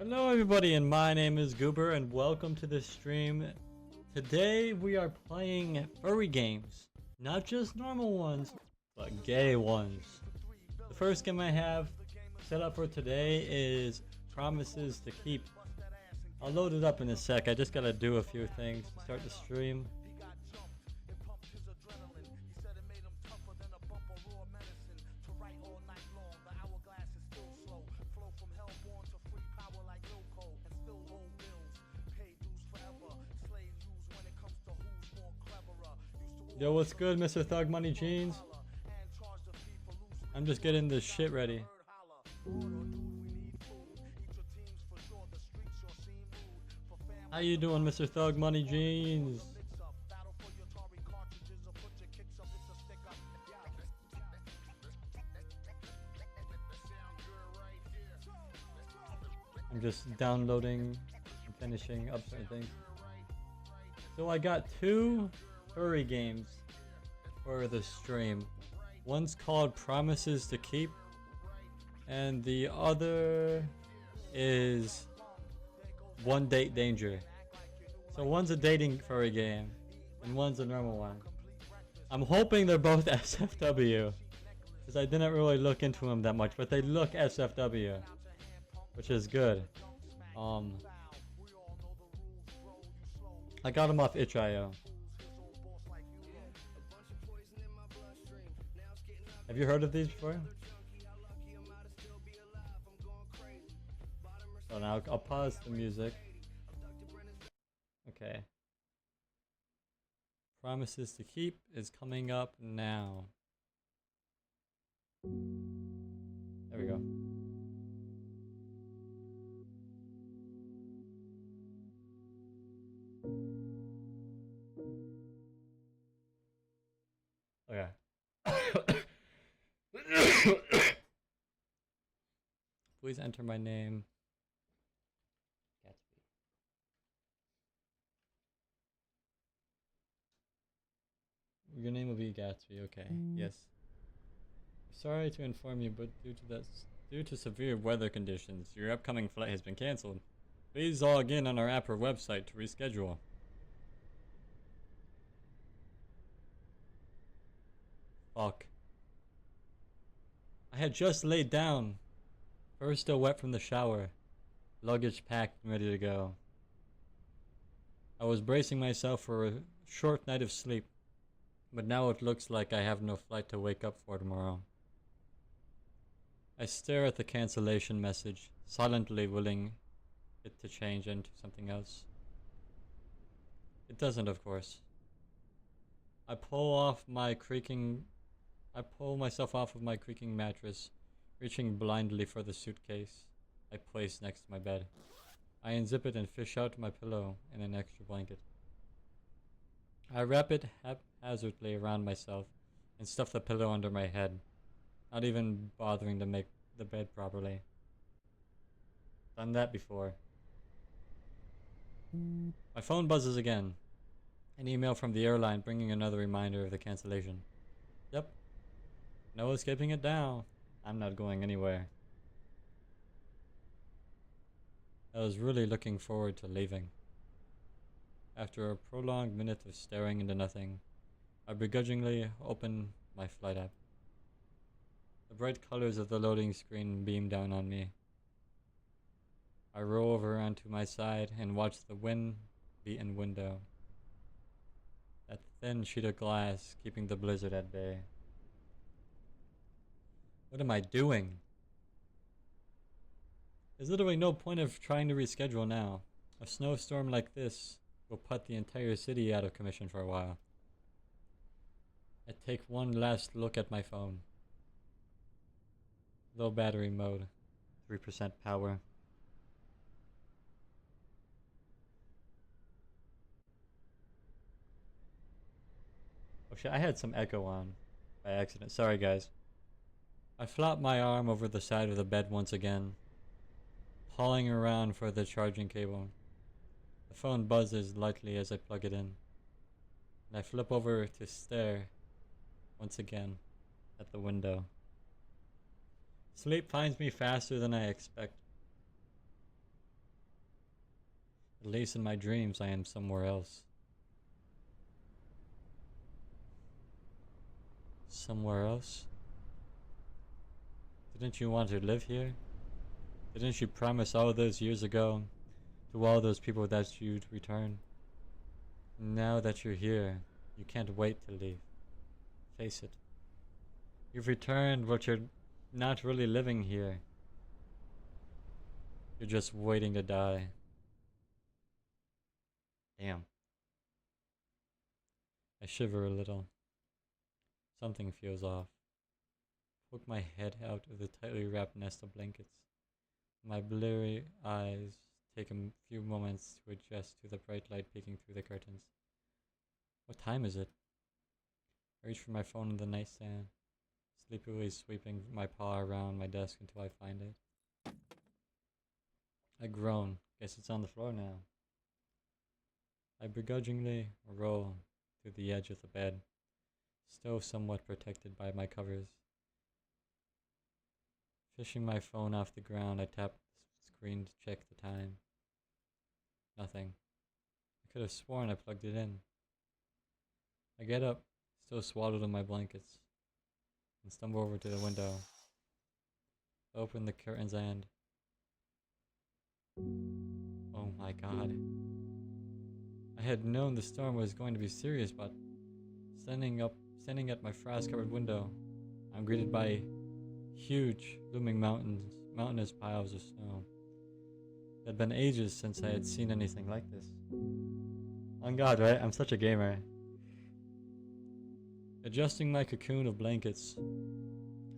Hello everybody, and my name is Goober, and welcome to the stream. Today we are playing furry games. Not just normal ones, but gay ones. The first game I have set up for today is Promises to Keep. I'll load it up in a sec. I just gotta do a few things to start the stream. Yo, what's good, Mr. Thug Money Jeans? I'm just getting this shit ready. How you doing, Mr. Thug Money Jeans? I'm just downloading and finishing up certain things. So I got two furry games for the stream. One's called Promises to Keep, and the other is One Date Danger. So one's a dating furry game and one's a normal one. I'm hoping they're both SFW, because I didn't really look into them that much, but they look SFW, which is good. I got them off itch.io. Have you heard of these before? So now I'll pause the music. Okay. Promises to Keep is coming up now. There we go. Okay. Please enter my name. Gatsby. Your name will be Gatsby, okay. Yes. Sorry to inform you, but due to severe weather conditions, your upcoming flight has been cancelled. Please log in on our app or website to reschedule. Fuck. I had just laid down. Fur still wet from the shower. Luggage packed and ready to go. I was bracing myself for a short night of sleep, but now it looks like I have no flight to wake up for tomorrow. I stare at the cancellation message, silently willing it to change into something else. It doesn't, of course. I pull myself off of my creaking mattress, reaching blindly for the suitcase I place next to my bed. I unzip it and fish out my pillow and an extra blanket. I wrap it haphazardly around myself and stuff the pillow under my head, not even bothering to make the bed properly. Done that before. My phone buzzes again. An email from the airline bringing another reminder of the cancellation. Yep. No escaping it now. I'm not going anywhere. I was really looking forward to leaving. After a prolonged minute of staring into nothing, I begrudgingly open my flight app. The bright colors of the loading screen beam down on me. I roll over onto my side and watch the wind-beaten window. That thin sheet of glass keeping the blizzard at bay. What am I doing? There's literally no point of trying to reschedule now. A snowstorm like this will put the entire city out of commission for a while. I take one last look at my phone. Low battery mode, 3% power. Oh shit, I had some echo on by accident. Sorry guys. I flop my arm over the side of the bed once again, pawing around for the charging cable. The phone buzzes lightly as I plug it in, and I flip over to stare once again at the window. Sleep finds me faster than I expect. At least in my dreams, I am somewhere else. Somewhere else? Didn't you want to live here? Didn't you promise all those years ago to all those people that you'd return? Now that you're here, you can't wait to leave. Face it. You've returned, but you're not really living here. You're just waiting to die. Damn. I shiver a little. Something feels off. Poke my head out of the tightly wrapped nest of blankets. My blurry eyes take a few moments to adjust to the bright light peeking through the curtains. What time is it? I reach for my phone in the nightstand, sleepily sweeping my paw around my desk until I find it. I groan. Guess it's on the floor now. I begrudgingly roll to the edge of the bed, still somewhat protected by my covers. Fishing my phone off the ground, I tap the screen to check the time. Nothing. I could have sworn I plugged it in. I get up, still swaddled in my blankets, and stumble over to the window. Open the curtains and... oh my god. I had known the storm was going to be serious, but standing at my frost-covered window, I'm greeted by huge, looming mountainous piles of snow. It had been ages since I had seen anything like this. On God, right? I'm such a gamer. Adjusting my cocoon of blankets,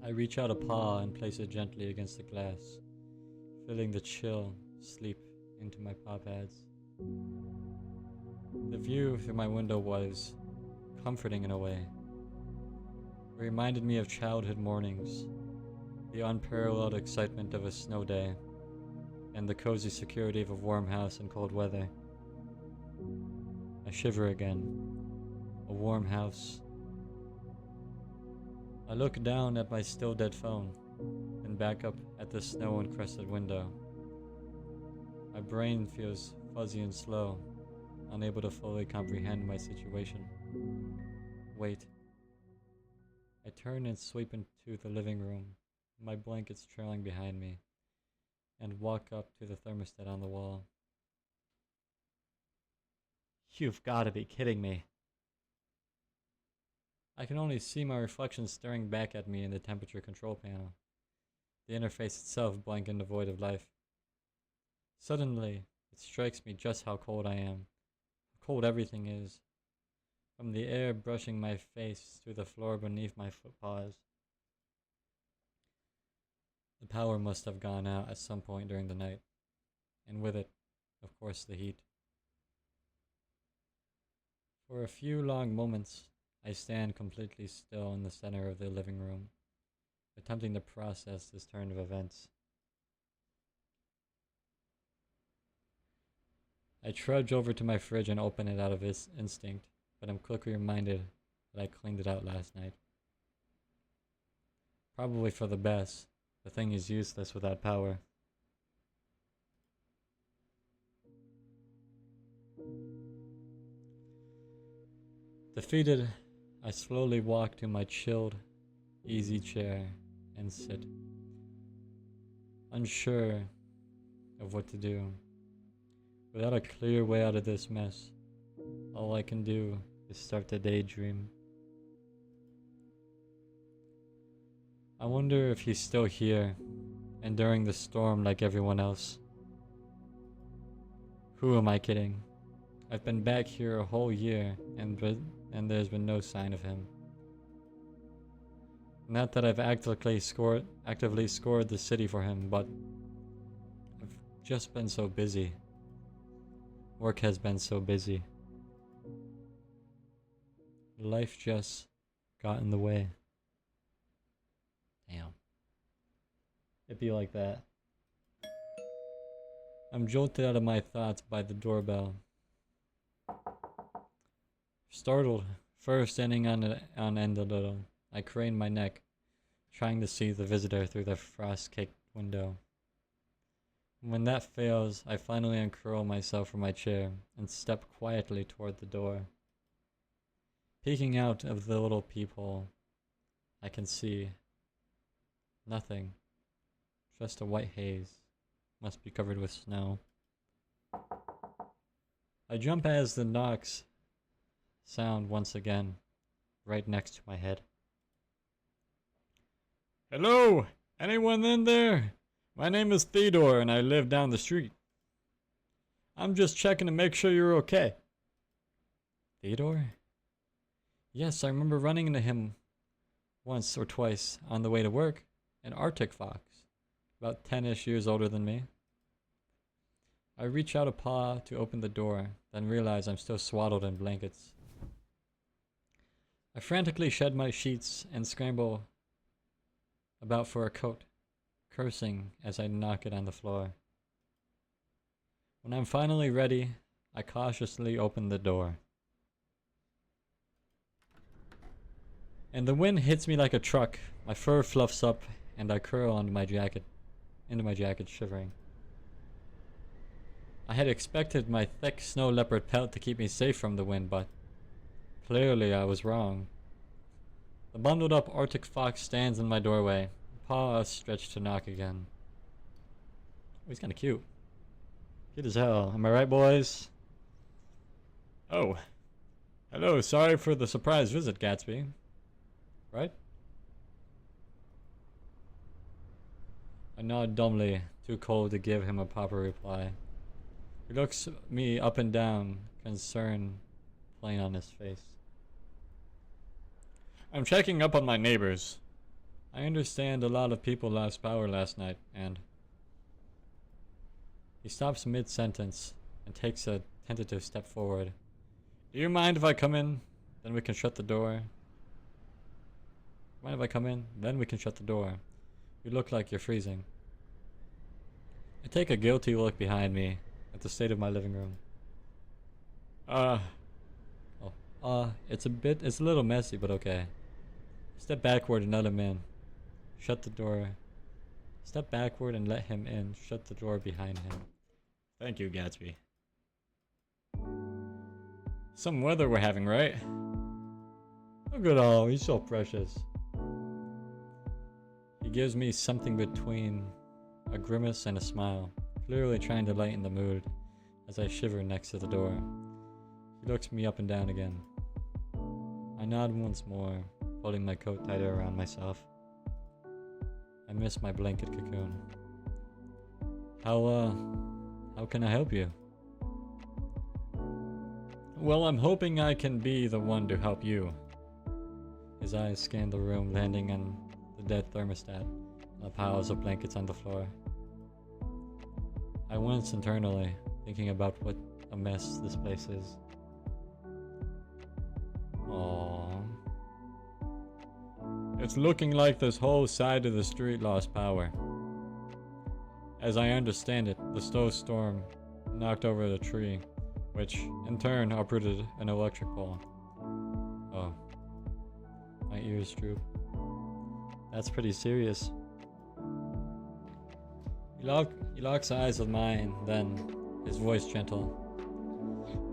I reach out a paw and place it gently against the glass, feeling the chill sleep into my paw pads. The view through my window was comforting in a way. It reminded me of childhood mornings, the unparalleled excitement of a snow day, and the cozy security of a warm house in cold weather. I shiver again. A warm house. I look down at my still dead phone, and back up at the snow-encrusted window. My brain feels fuzzy and slow, unable to fully comprehend my situation. Wait. I turn and sweep into the living room, my blankets trailing behind me, and walk up to the thermostat on the wall. You've got to be kidding me. I can only see my reflection staring back at me in the temperature control panel, the interface itself blank and devoid of life. Suddenly, it strikes me just how cold I am, how cold everything is, from the air brushing my face to the floor beneath my footpaws. The power must have gone out at some point during the night, and with it, of course, the heat. For a few long moments, I stand completely still in the center of the living room, attempting to process this turn of events. I trudge over to my fridge and open it out of instinct, but I'm quickly reminded that I cleaned it out last night. Probably for the best. The thing is useless without power. Defeated, I slowly walk to my chilled, easy chair and sit, unsure of what to do. Without a clear way out of this mess, all I can do is start to daydream. I wonder if he's still here, enduring the storm like everyone else. Who am I kidding? I've been back here a whole year, and there's been no sign of him. Not that I've actively scored the city for him, but I've just been so busy. Work has been so busy. Life just got in the way. Damn. It'd be like that. I'm jolted out of my thoughts by the doorbell. Startled, fur standing on end a little, I crane my neck, trying to see the visitor through the frost-caked window. When that fails, I finally uncurl myself from my chair and step quietly toward the door. Peeking out of the little peephole, I can see nothing, just a white haze. Must be covered with snow. I jump as the knocks sound once again, right next to my head. Hello? Anyone in there? My name is Theodore and I live down the street. I'm just checking to make sure you're okay. Theodore? Yes, I remember running into him once or twice on the way to work. An Arctic fox, about 10-ish years older than me. I reach out a paw to open the door, then realize I'm still swaddled in blankets. I frantically shed my sheets and scramble about for a coat, cursing as I knock it on the floor. When I'm finally ready, I cautiously open the door. And the wind hits me like a truck. My fur fluffs up and I curl into my jacket, shivering. I had expected my thick snow leopard pelt to keep me safe from the wind, but clearly I was wrong. The bundled up Arctic fox stands in my doorway, paw stretched to knock again. Oh, he's kinda cute. Cute as hell. Am I right, boys? Oh. Hello, sorry for the surprise visit, Gatsby. Right? I nod dumbly, too cold to give him a proper reply. He looks me up and down, concern plain on his face. I'm checking up on my neighbors. I understand a lot of people lost power last night, and... He stops mid-sentence and takes a tentative step forward. Do you mind if I come in? Then we can shut the door. Mind if I come in? Then we can shut the door. You look like you're freezing. I take a guilty look behind me at the state of my living room. It's a little messy, but okay. Step backward and let him in. Shut the door. Step backward and let him in. Shut the door behind him. Thank you, Gatsby. Some weather we're having, right? Look at all, he's so precious. He gives me something between a grimace and a smile, clearly trying to lighten the mood as I shiver next to the door. He looks me up and down again. I nod once more, pulling my coat tighter around myself. I miss my blanket cocoon. How can I help you? Well, I'm hoping I can be the one to help you. His eyes scan the room, landing on the dead thermostat and the piles of blankets on the floor. I wince internally, thinking about what a mess this place is. Aww. It's looking like this whole side of the street lost power. As I understand it, the snowstorm knocked over the tree, which in turn uprooted an electric pole. Oh. My ears droop. That's pretty serious. He locks eyes with mine, then, his voice gentle.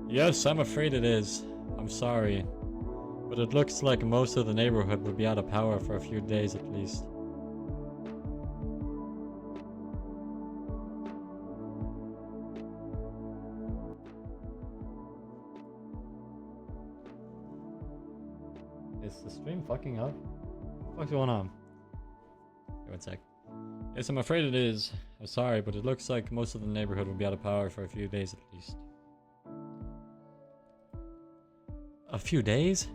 Yes, I'm afraid it is. I'm sorry. But it looks like most of the neighborhood would be out of power for a few days at least. Is the stream fucking up? What's going on? Wait one sec. Yes, I'm afraid it is. I'm sorry, but it looks like most of the neighborhood will be out of power for a few days at least. A few days?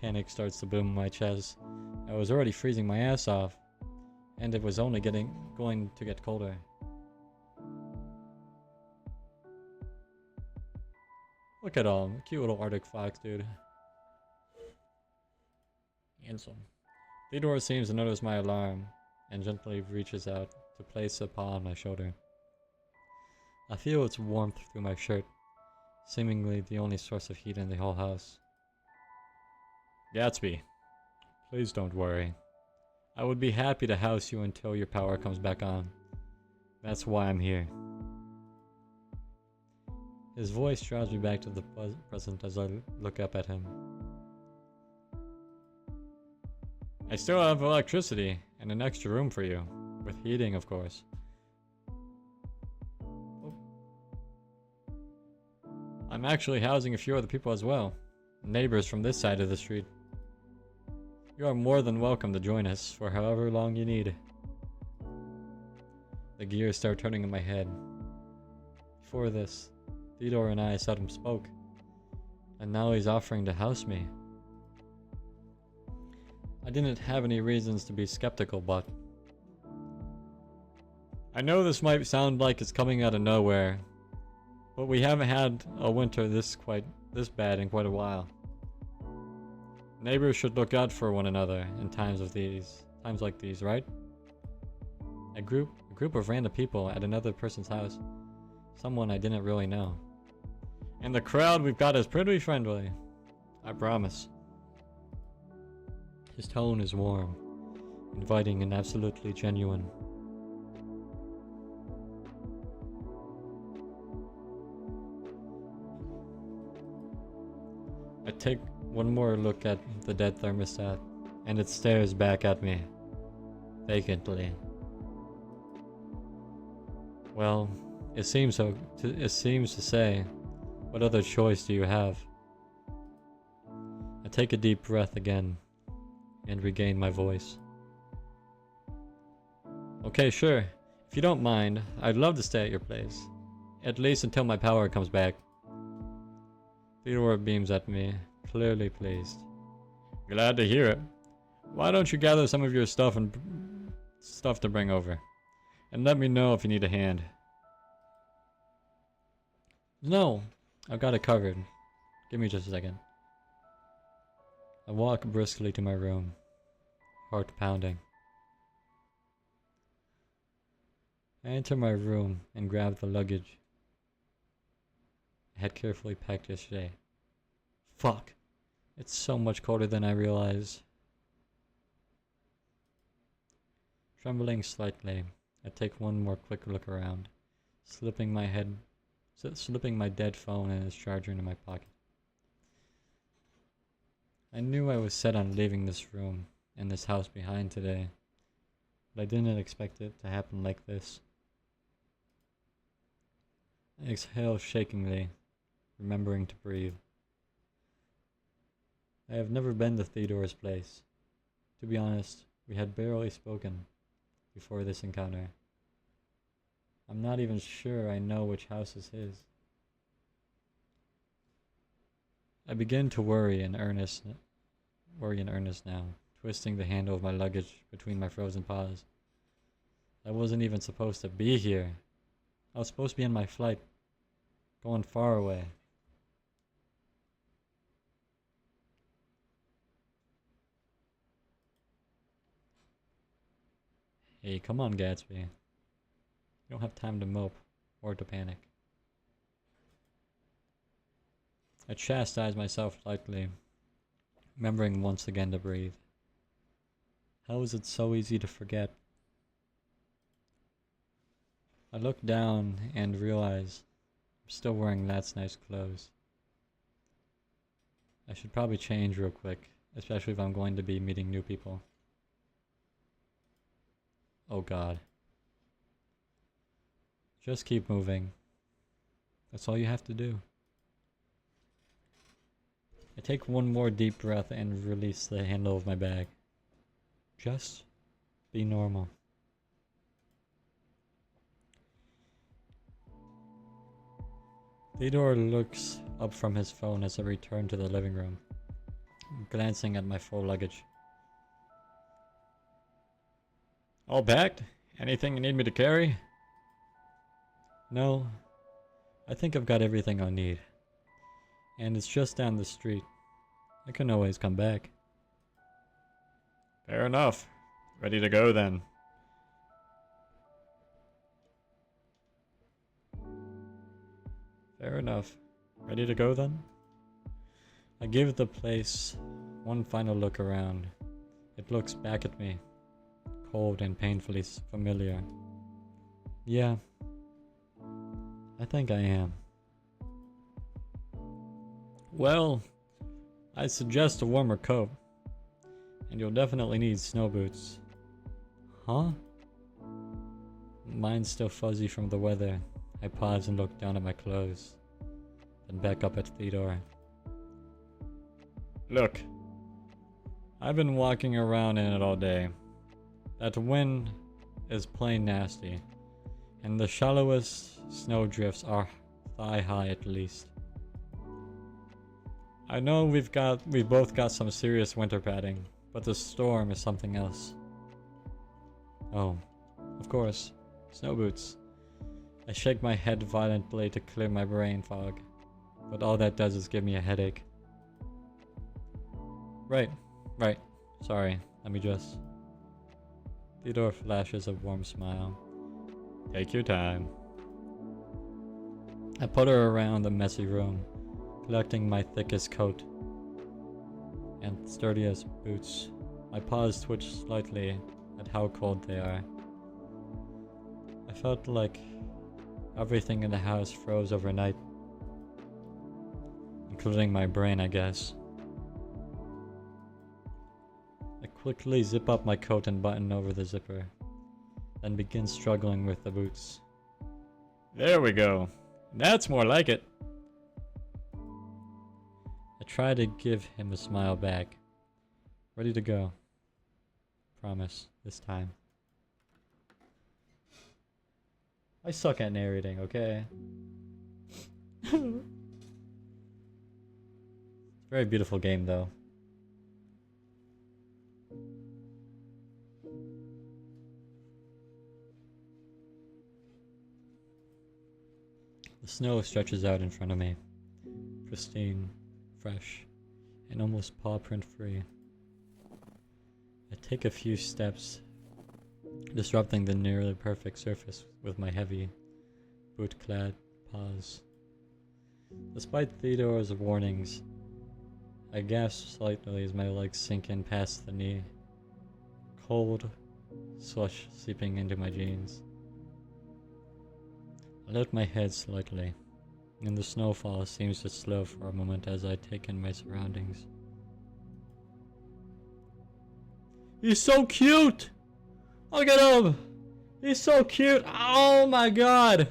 Panic starts to boom in my chest. I was already freezing my ass off, and it was only going to get colder. Look at him, cute little Arctic fox, dude. Handsome. Theodore seems to notice my alarm and gently reaches out to place a paw on my shoulder. I feel its warmth through my shirt, seemingly the only source of heat in the whole house. Gatsby, please don't worry. I would be happy to house you until your power comes back on. That's why I'm here. His voice draws me back to the present as I look up at him. I still have electricity and an extra room for you. With heating, of course. Oh. I'm actually housing a few other people as well. Neighbors from this side of the street. You are more than welcome to join us for however long you need. The gears start turning in my head. Before this, Theodore and I seldom spoke, and now he's offering to house me. I didn't have any reasons to be skeptical, but I know this might sound like it's coming out of nowhere, but we haven't had a winter this bad in quite a while. Neighbors should look out for one another in times like these, right? A group of random people at another person's house, someone I didn't really know. And the crowd we've got is pretty friendly, I promise. His tone is warm, inviting and absolutely genuine. I take one more look at the dead thermostat, and it stares back at me, vacantly. Well, it seems to say, what other choice do you have? I take a deep breath again, and regain my voice. Okay, sure. If you don't mind, I'd love to stay at your place. At least until my power comes back. Theodore beams at me, clearly pleased. Glad to hear it. Why don't you gather some of your stuff to bring over? And let me know if you need a hand. No, I've got it covered. Give me just a second. I walk briskly to my room, heart pounding. I enter my room and grab the luggage I had carefully packed yesterday. Fuck! It's so much colder than I realized. Trembling slightly, I take one more quick look around, slipping my dead phone and its charger into my pocket. I knew I was set on leaving this room and this house behind today, but I didn't expect it to happen like this. I exhale shakingly, remembering to breathe. I have never been to Theodore's place. To be honest, we had barely spoken before this encounter. I'm not even sure I know which house is his. I begin to worry in earnest now, twisting the handle of my luggage between my frozen paws. I wasn't even supposed to be here. I was supposed to be on my flight, going far away. Hey, come on, Gatsby. You don't have time to mope or to panic. I chastise myself lightly, remembering once again to breathe. How is it so easy to forget? I look down and realize I'm still wearing last night's clothes. I should probably change real quick, especially if I'm going to be meeting new people. Oh God. Just keep moving. That's all you have to do. I take one more deep breath and release the handle of my bag. Just be normal. Theodore looks up from his phone as I return to the living room, glancing at my full luggage. All packed? Anything you need me to carry? No, I think I've got everything I need. And it's just down the street. I can always come back. Fair enough. Ready to go then. Fair enough. Ready to go then? I give the place one final look around. It looks back at me, cold and painfully familiar. Yeah, I think I am. Well, I suggest a warmer coat. And you'll definitely need snow boots. Huh? Mine's still fuzzy from the weather. I pause and look down at my clothes. Then back up at Theodore. Look. I've been walking around in it all day. That wind is plain nasty. And the shallowest snow drifts are thigh high at least. I know we've both got some serious winter padding, but the storm is something else. Oh, of course, snow boots. I shake my head violently to clear my brain fog, but all that does is give me a headache. Right, sorry, let me just... Theodore flashes a warm smile. Take your time. I put her around the messy room, collecting my thickest coat and sturdiest boots. My paws twitch slightly at how cold they are. I felt like everything in the house froze overnight, including my brain, I guess. I quickly zip up my coat and button over the zipper, then begin struggling with the boots. There we go. That's more like it. I try to give him a smile back. Ready to go. Promise, this time. I suck at narrating, okay? It's a very beautiful game, though. The snow stretches out in front of me, pristine, fresh, and almost paw print free. I take a few steps, disrupting the nearly perfect surface with my heavy, boot-clad paws. Despite Theodore's warnings, I gasp slightly as my legs sink in past the knee, cold slush seeping into my jeans. I lift my head slightly, and the snowfall seems to slow for a moment as I take in my surroundings. He's so cute! Look at him! He's so cute! Oh my god!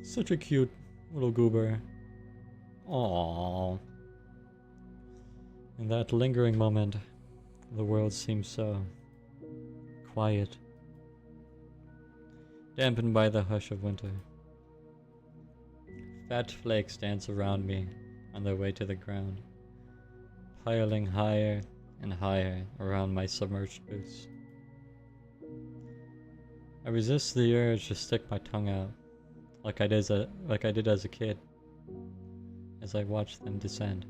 Such a cute little goober. Aww. In that lingering moment, the world seems so quiet, dampened by the hush of winter. Fat flakes dance around me on their way to the ground, piling higher and higher around my submerged boots. I resist the urge to stick my tongue out, like I did as a kid, as I watch them descend.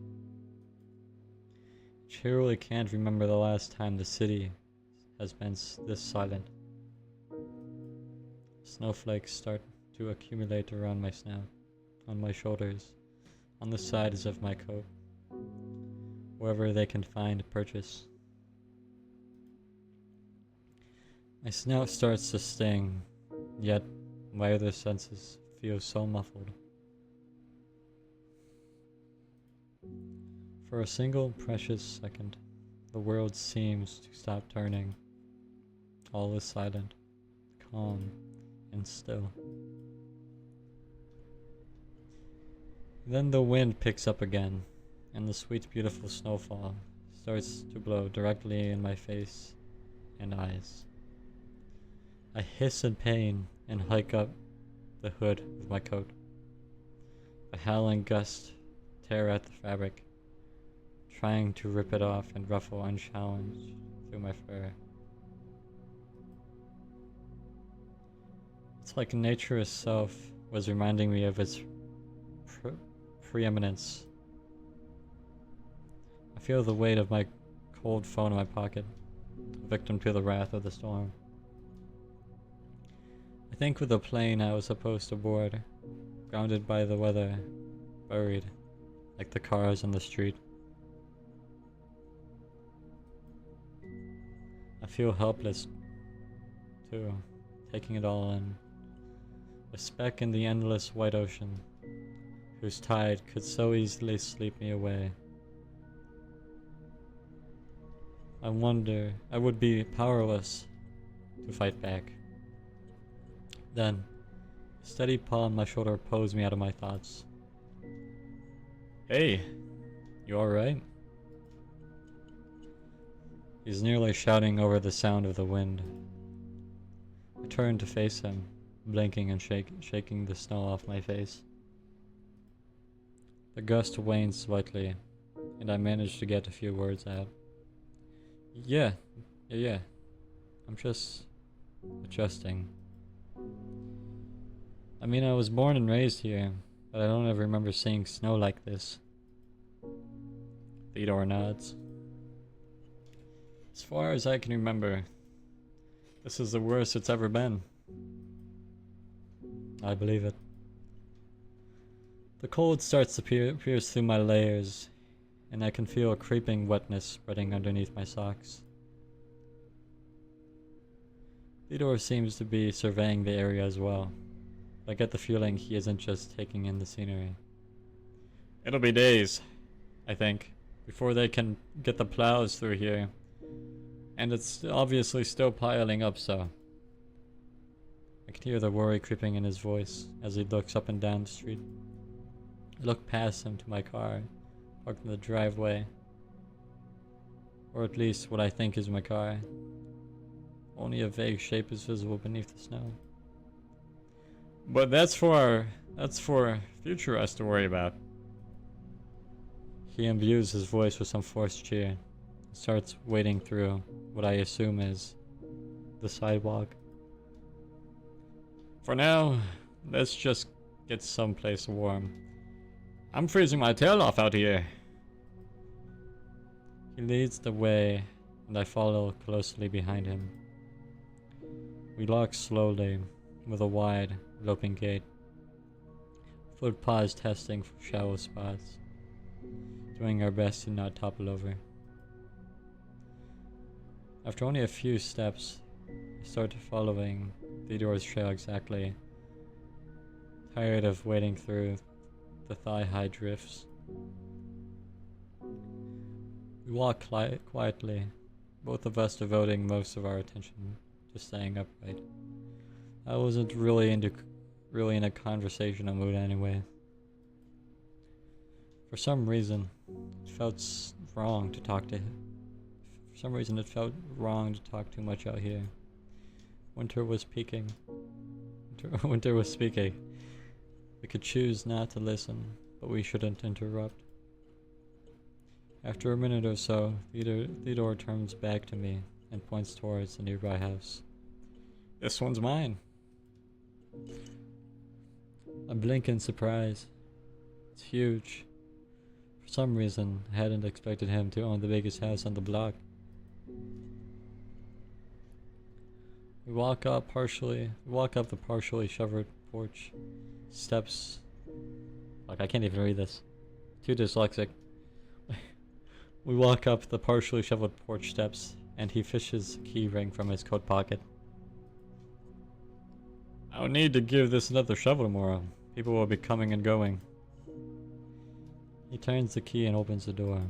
I truly can't remember the last time the city has been this silent. Snowflakes start to accumulate around my snout, on my shoulders, on the sides of my coat, wherever they can find purchase. My snout starts to sting, yet my other senses feel so muffled. For a single precious second, the world seems to stop turning. All is silent, calm, and still. Then the wind picks up again, and the sweet, beautiful snowfall starts to blow directly in my face and eyes. I hiss in pain and hike up the hood of my coat. A howling gust tear at the fabric, trying to rip it off and ruffle unchallenged through my fur. It's like nature itself was reminding me of its preeminence. I feel the weight of my cold phone in my pocket, a victim to the wrath of the storm. I think with the plane I was supposed to board, grounded by the weather, buried, like the cars on the street. I feel helpless, too, taking it all in. A speck in the endless white ocean, whose tide could so easily sweep me away. I wonder, I would be powerless to fight back. Then, a steady paw on my shoulder pulls me out of my thoughts. Hey, you alright? He's nearly shouting over the sound of the wind. I turn to face him, blinking and shaking the snow off my face. The gust wanes slightly, and I manage to get a few words out. Yeah. I'm just adjusting. I mean, I was born and raised here, but I don't ever remember seeing snow like this. Theodore nods. As far as I can remember, this is the worst it's ever been. I believe it. The cold starts to pierce through my layers, and I can feel a creeping wetness spreading underneath my socks. Theodore seems to be surveying the area as well. I get the feeling he isn't just taking in the scenery. It'll be days, I think, before they can get the plows through here. And it's obviously still piling up, so. I can hear the worry creeping in his voice as he looks up and down the street. I look past him to my car, parked in the driveway. Or at least what I think is my car. Only a vague shape is visible beneath the snow. But that's for future us to worry about. He imbues his voice with some forced cheer and starts wading through what I assume is the sidewalk. For now, let's just get someplace warm. I'm freezing my tail off out here. He leads the way, and I follow closely behind him. We walk slowly, with a wide, loping gait. Foot paws testing for shallow spots, doing our best to not topple over. After only a few steps, I start following Theodore's trail exactly, tired of wading through the thigh-high drifts. We walk quietly, both of us devoting most of our attention to staying upright. I wasn't really in a conversational mood anyway. For some reason, it felt wrong to talk to him. For some reason, it felt wrong to talk too much out here. Winter was speaking. We could choose not to listen, but we shouldn't interrupt. After a minute or so, Theodore turns back to me and points towards the nearby house. This one's mine. I blink in surprise. It's huge. For some reason, I hadn't expected him to own the biggest house on the block. We walk up the partially shoveled porch steps. Like, I can't even read this. Too dyslexic. We walk up the partially shoveled porch steps, and he fishes a key ring from his coat pocket. I'll need to give this another shovel tomorrow. People will be coming and going. He turns the key and opens the door.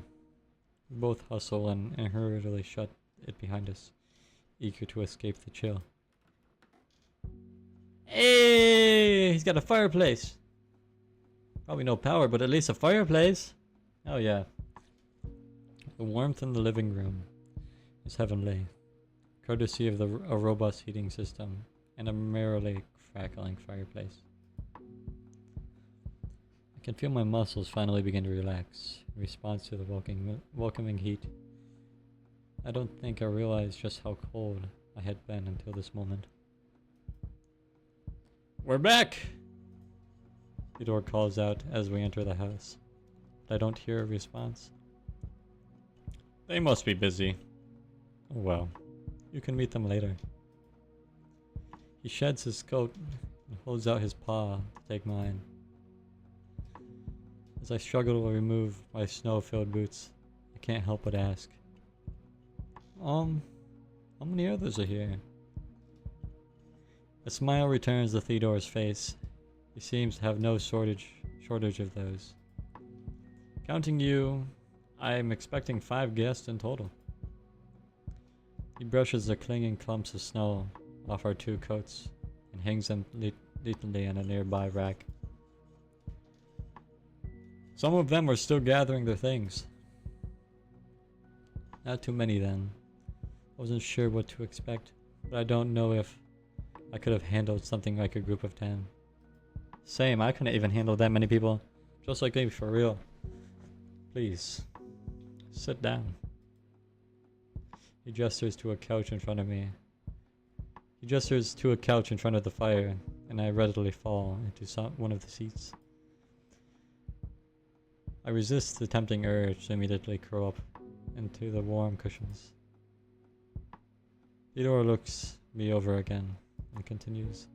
We both hustle and hurriedly shut it behind us, eager to escape the chill. Hey! He's got a fireplace! Probably no power, but at least a fireplace! Oh yeah. The warmth in the living room is heavenly, courtesy of a robust heating system and a merrily crackling fireplace. I can feel my muscles finally begin to relax in response to the welcoming heat. I don't think I realized just how cold I had been until this moment. We're back! Theodore calls out as we enter the house, but I don't hear a response. They must be busy. Oh well, you can meet them later. He sheds his coat and holds out his paw to take mine. As I struggle to remove my snow-filled boots, I can't help but ask. How many others are here? A smile returns to Theodore's face. He seems to have no shortage of those. Counting you, I'm expecting 5 guests in total. He brushes the clinging clumps of snow off our 2 coats and hangs them neatly on a nearby rack. Some of them are still gathering their things. Not too many then. I wasn't sure what to expect, but I don't know if I could have handled something like a group of 10. Same, I couldn't even handle that many people. Just like me, for real. Please, sit down. He gestures to a couch in front of me. He gestures to a couch in front of the fire, and I readily fall into one of the seats. I resist the tempting urge to immediately curl up into the warm cushions. Theodore looks me over again and continues.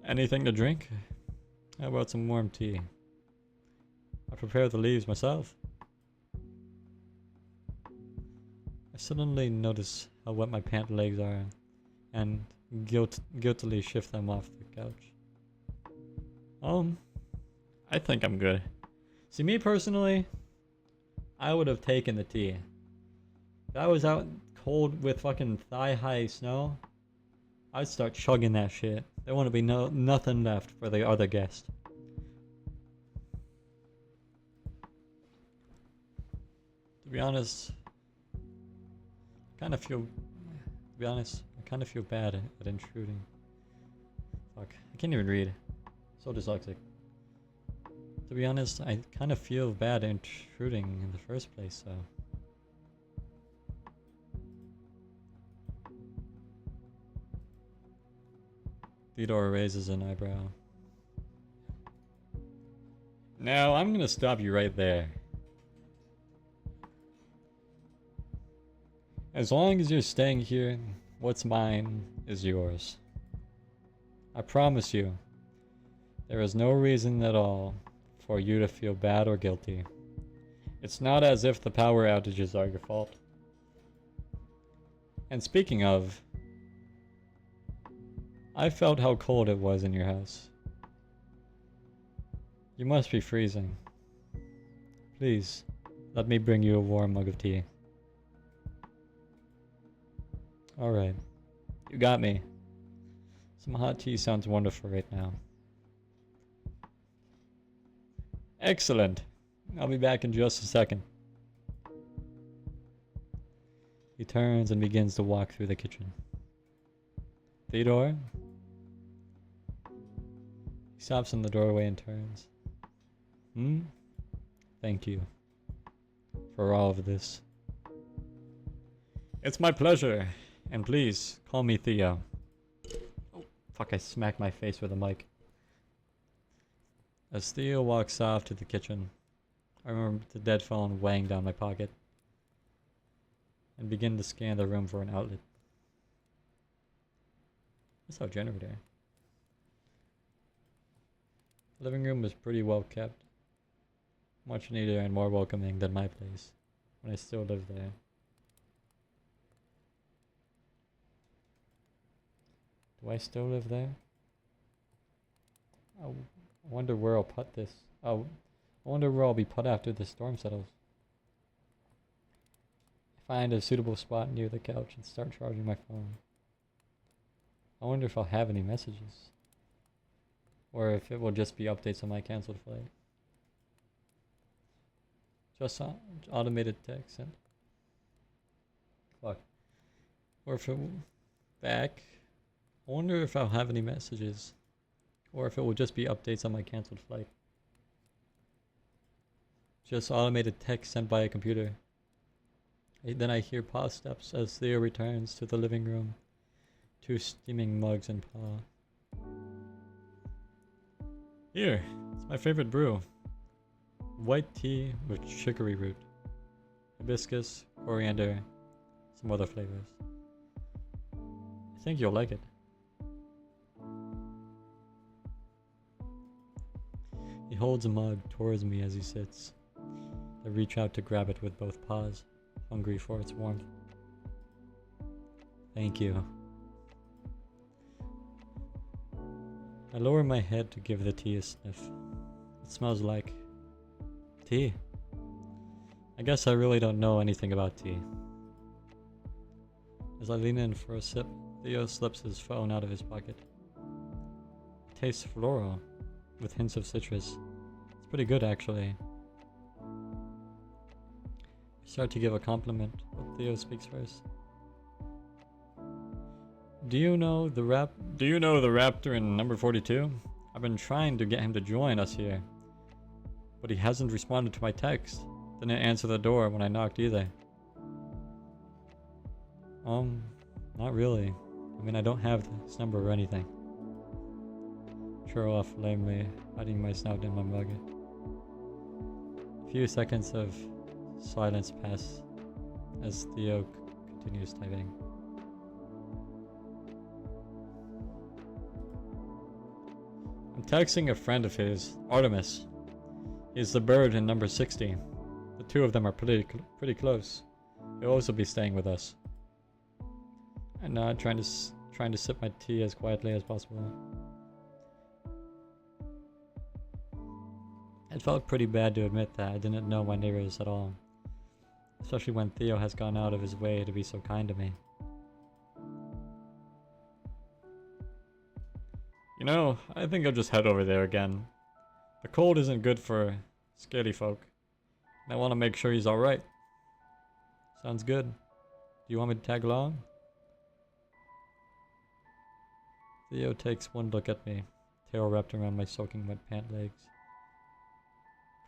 Anything to drink? How about some warm tea? I prepared the leaves myself. I suddenly notice how wet my pant legs are and guiltily shift them off the couch. I think I'm good. See, me personally, I would have taken the tea. If I was out cold with fucking thigh-high snow, I'd start chugging that shit. There wouldn't be nothing left for the other guest. To be honest, I kind of feel bad at intruding. Fuck, I can't even read. So dyslexic. To be honest, I kind of feel bad intruding in the first place, so. Theodore raises an eyebrow. Now, I'm gonna stop you right there. As long as you're staying here, what's mine is yours. I promise you, there is no reason at all for you to feel bad or guilty. It's not as if the power outages are your fault. And speaking of, I felt how cold it was in your house. You must be freezing. Please, let me bring you a warm mug of tea. Alright, you got me. Some hot tea sounds wonderful right now. Excellent. I'll be back in just a second. He turns and begins to walk through the kitchen. Theodore? He stops in the doorway and turns. Thank you for all of this. It's my pleasure. And please, call me Theo. Oh, fuck, I smacked my face with a mic. As Theo walks off to the kitchen, I remember the dead phone weighing down my pocket and begin to scan the room for an outlet. That's our generator. The living room was pretty well kept, much neater and more welcoming than my place when I still lived there. Do I still live there? I wonder where I'll put this. Oh, I wonder where I'll be put after the storm settles. I find a suitable spot near the couch and start charging my phone. I wonder if I'll have any messages. Or if it will just be updates on my canceled flight. Just automated text sent. Fuck. Or if it will back. I wonder if I'll have any messages. Or if it will just be updates on my canceled flight. Just automated text sent by a computer. Then I hear pause steps as Theo returns to the living room. 2 steaming mugs in paw. Here, it's my favorite brew. White tea with chicory root, hibiscus, coriander, some other flavors. I think you'll like it. He holds a mug towards me as he sits. I reach out to grab it with both paws, hungry for its warmth. Thank you. I lower my head to give the tea a sniff. It smells like tea. I guess I really don't know anything about tea. As I lean in for a sip, Theo slips his phone out of his pocket. It tastes floral, with hints of citrus. It's pretty good, actually. I start to give a compliment, but Theo speaks first. Do you know the raptor in number 42? I've been trying to get him to join us here, but he hasn't responded to my text. Didn't answer the door when I knocked either. Not really. I mean, I don't have his number or anything. Churl off lamely, hiding my snout in my mug. A few seconds of silence pass as Theo continues typing. I'm texting a friend of his, Artemis. He's the bird in number 60. The two of them are pretty close. He'll also be staying with us. I'm not trying to sip my tea as quietly as possible. It felt pretty bad to admit that I didn't know my neighbors at all, especially when Theo has gone out of his way to be so kind to me. You know, I think I'll just head over there again. The cold isn't good for scaredy folk, and I want to make sure he's alright. Sounds good. Do you want me to tag along? Theo takes one look at me, tail wrapped around my soaking wet pant legs,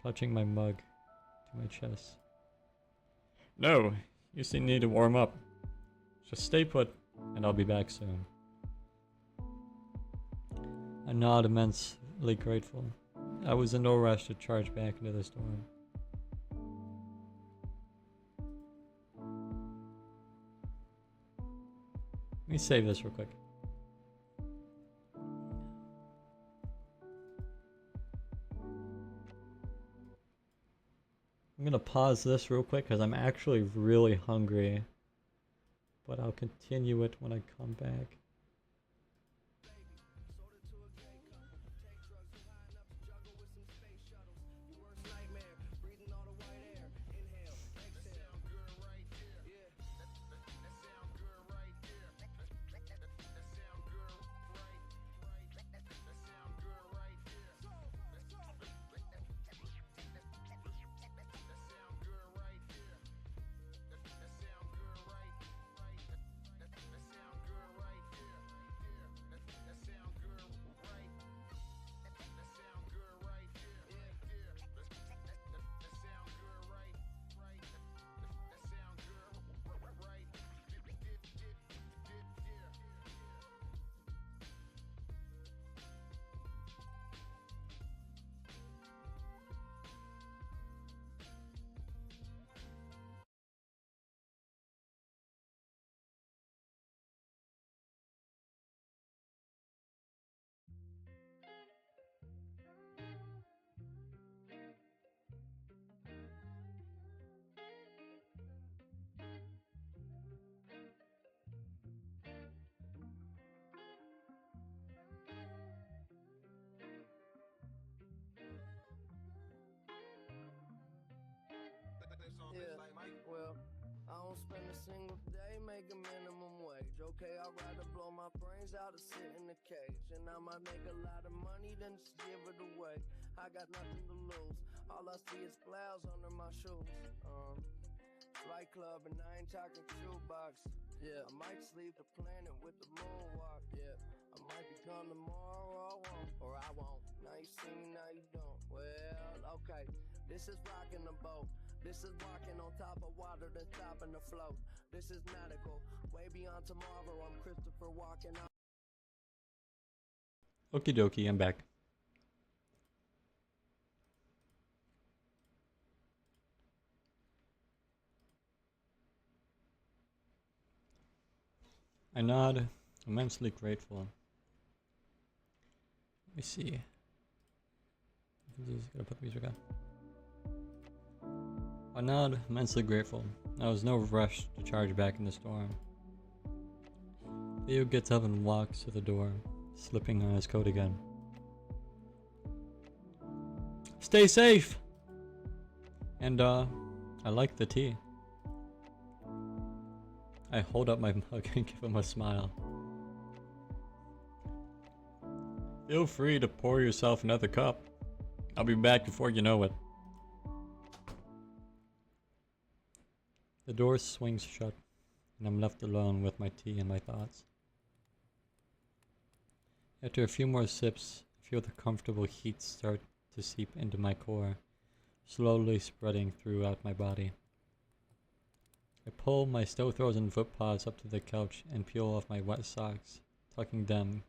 clutching my mug to my chest. No, you still need to warm up. Just stay put, and I'll be back soon. I nod, immensely grateful. I was in no rush to charge back into the storm. Let me save this real quick. I'm gonna pause this real quick because I'm actually really hungry, but I'll continue it when I come back. Yeah, well, I don't spend a single day making minimum wage. Okay, I'd rather blow my brains out or sit in a cage. And I might make a lot of money, then just give it away. I got nothing to lose. All I see is clouds under my shoes. Flight club and I ain't talking shoebox. Yeah, I might sleep the planet with the moonwalk. Yeah, I might become tomorrow or I won't. Now you see me, now you don't. Well, okay, this is rocking the boat. This is walking on top of water that's stopping the float. This is medical, way beyond tomorrow. I'm Christopher walking out. Okie dokie, I'm back. I nod, immensely grateful. Let me see. I'm just gonna put the music on. I nod, immensely grateful. There was no rush to charge back in the storm. Theo gets up and walks to the door, slipping on his coat again. Stay safe! And, I like the tea. I hold up my mug and give him a smile. Feel free to pour yourself another cup. I'll be back before you know it. The door swings shut, and I'm left alone with my tea and my thoughts. After a few more sips, I feel the comfortable heat start to seep into my core, slowly spreading throughout my body. I pull my still frozen foot paws up to the couch and peel off my wet socks, tucking them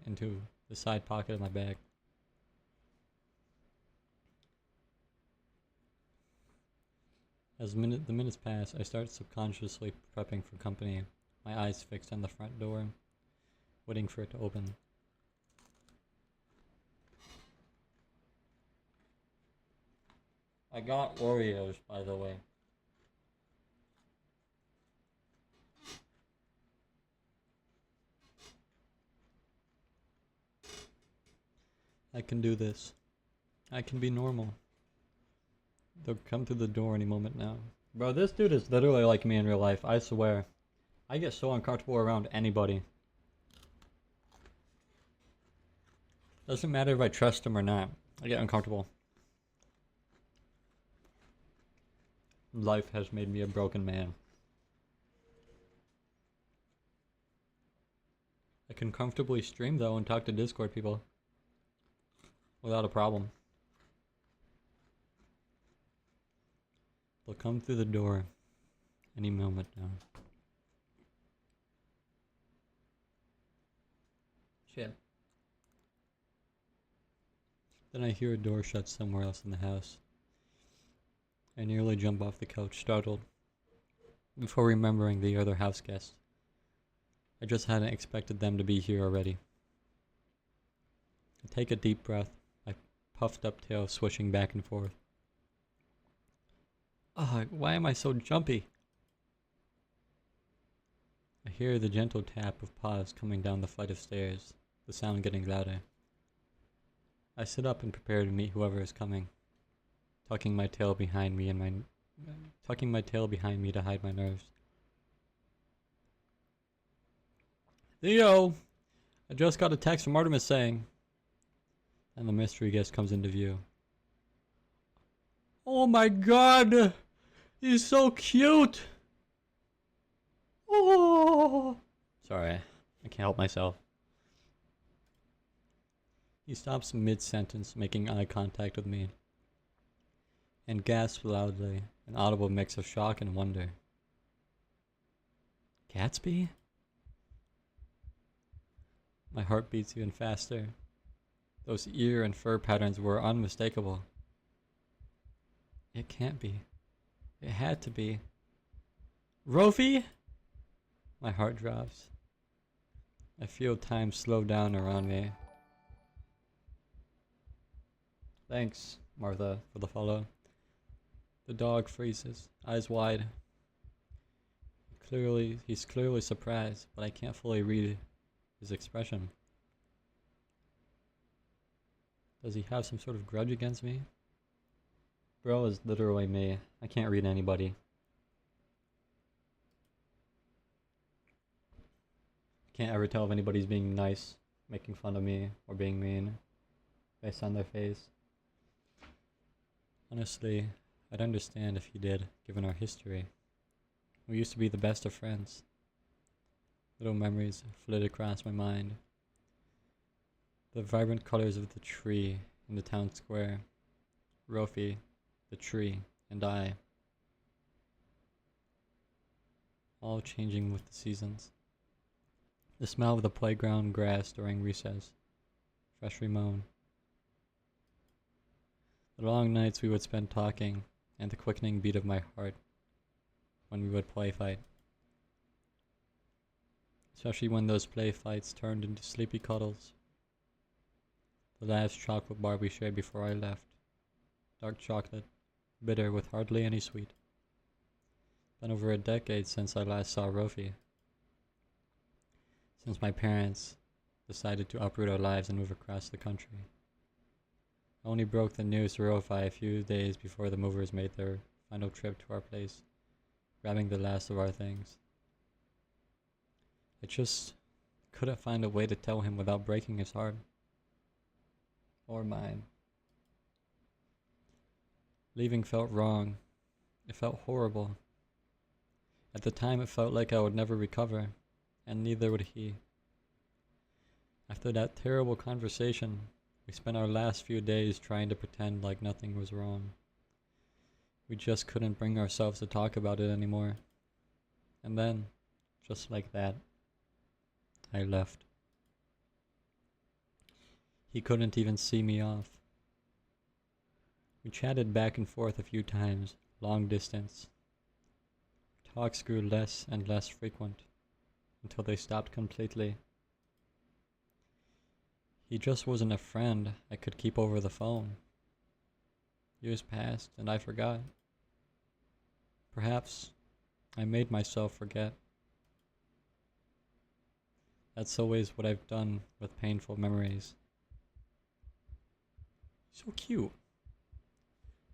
into the side pocket of my bag. As the minutes pass, I start subconsciously prepping for company, my eyes fixed on the front door, waiting for it to open. I got Oreos, by the way. I can do this. I can be normal. They'll come through the door any moment now. Bro, this dude is literally like me in real life, I swear. I get so uncomfortable around anybody. Doesn't matter if I trust him or not. I get uncomfortable. Life has made me a broken man. I can comfortably stream though and talk to Discord people. Without a problem. They'll come through the door any moment now. Shit. Then I hear a door shut somewhere else in the house. I nearly jump off the couch, startled, before remembering the other house guests. I just hadn't expected them to be here already. I take a deep breath, my puffed up tail swishing back and forth. Ugh, why am I so jumpy? I hear the gentle tap of paws coming down the flight of stairs, the sound getting louder. I sit up and prepare to meet whoever is coming, tucking my tail behind me to hide my nerves. Theo! I just got a text from Artemis saying... And the mystery guest comes into view. Oh my god! He's so cute! Oh! Sorry, I can't help myself. He stops mid-sentence, making eye contact with me, and gasps loudly, an audible mix of shock and wonder. Gatsby? My heart beats even faster. Those ear and fur patterns were unmistakable. It can't be. It had to be. Rofi? My heart drops. I feel time slow down around me. Thanks, Martha, for the follow. The dog freezes, eyes wide. He's clearly surprised, but I can't fully read his expression. Does he have some sort of grudge against me? Bro is literally me. I can't read anybody. Can't ever tell if anybody's being nice, making fun of me, or being mean, based on their face. Honestly, I'd understand if he did, given our history. We used to be the best of friends. Little memories flit across my mind. The vibrant colors of the tree in the town square. Rofi, the tree, and I. All changing with the seasons. The smell of the playground grass during recess. Freshly mown. The long nights we would spend talking, and the quickening beat of my heart when we would play fight. Especially when those play fights turned into sleepy cuddles. The last chocolate bar we shared before I left. Dark chocolate, bitter with hardly any sweet. Been over a decade since I last saw Rofi. since my parents decided to uproot our lives and move across the country. I only broke the news to Rofi a few days before the movers made their final trip to our place, grabbing the last of our things. I just couldn't find a way to tell him without breaking his heart. Or mine. Leaving felt wrong. It felt horrible. At the time it felt like I would never recover, and neither would he. After that terrible conversation, we spent our last few days trying to pretend like nothing was wrong. We just couldn't bring ourselves to talk about it anymore. And then, just like that, I left. He couldn't even see me off. We chatted back and forth a few times, long distance. Talks grew less and less frequent, until they stopped completely. He just wasn't a friend I could keep over the phone. Years passed and I forgot. Perhaps I made myself forget. That's always what I've done with painful memories. So cute.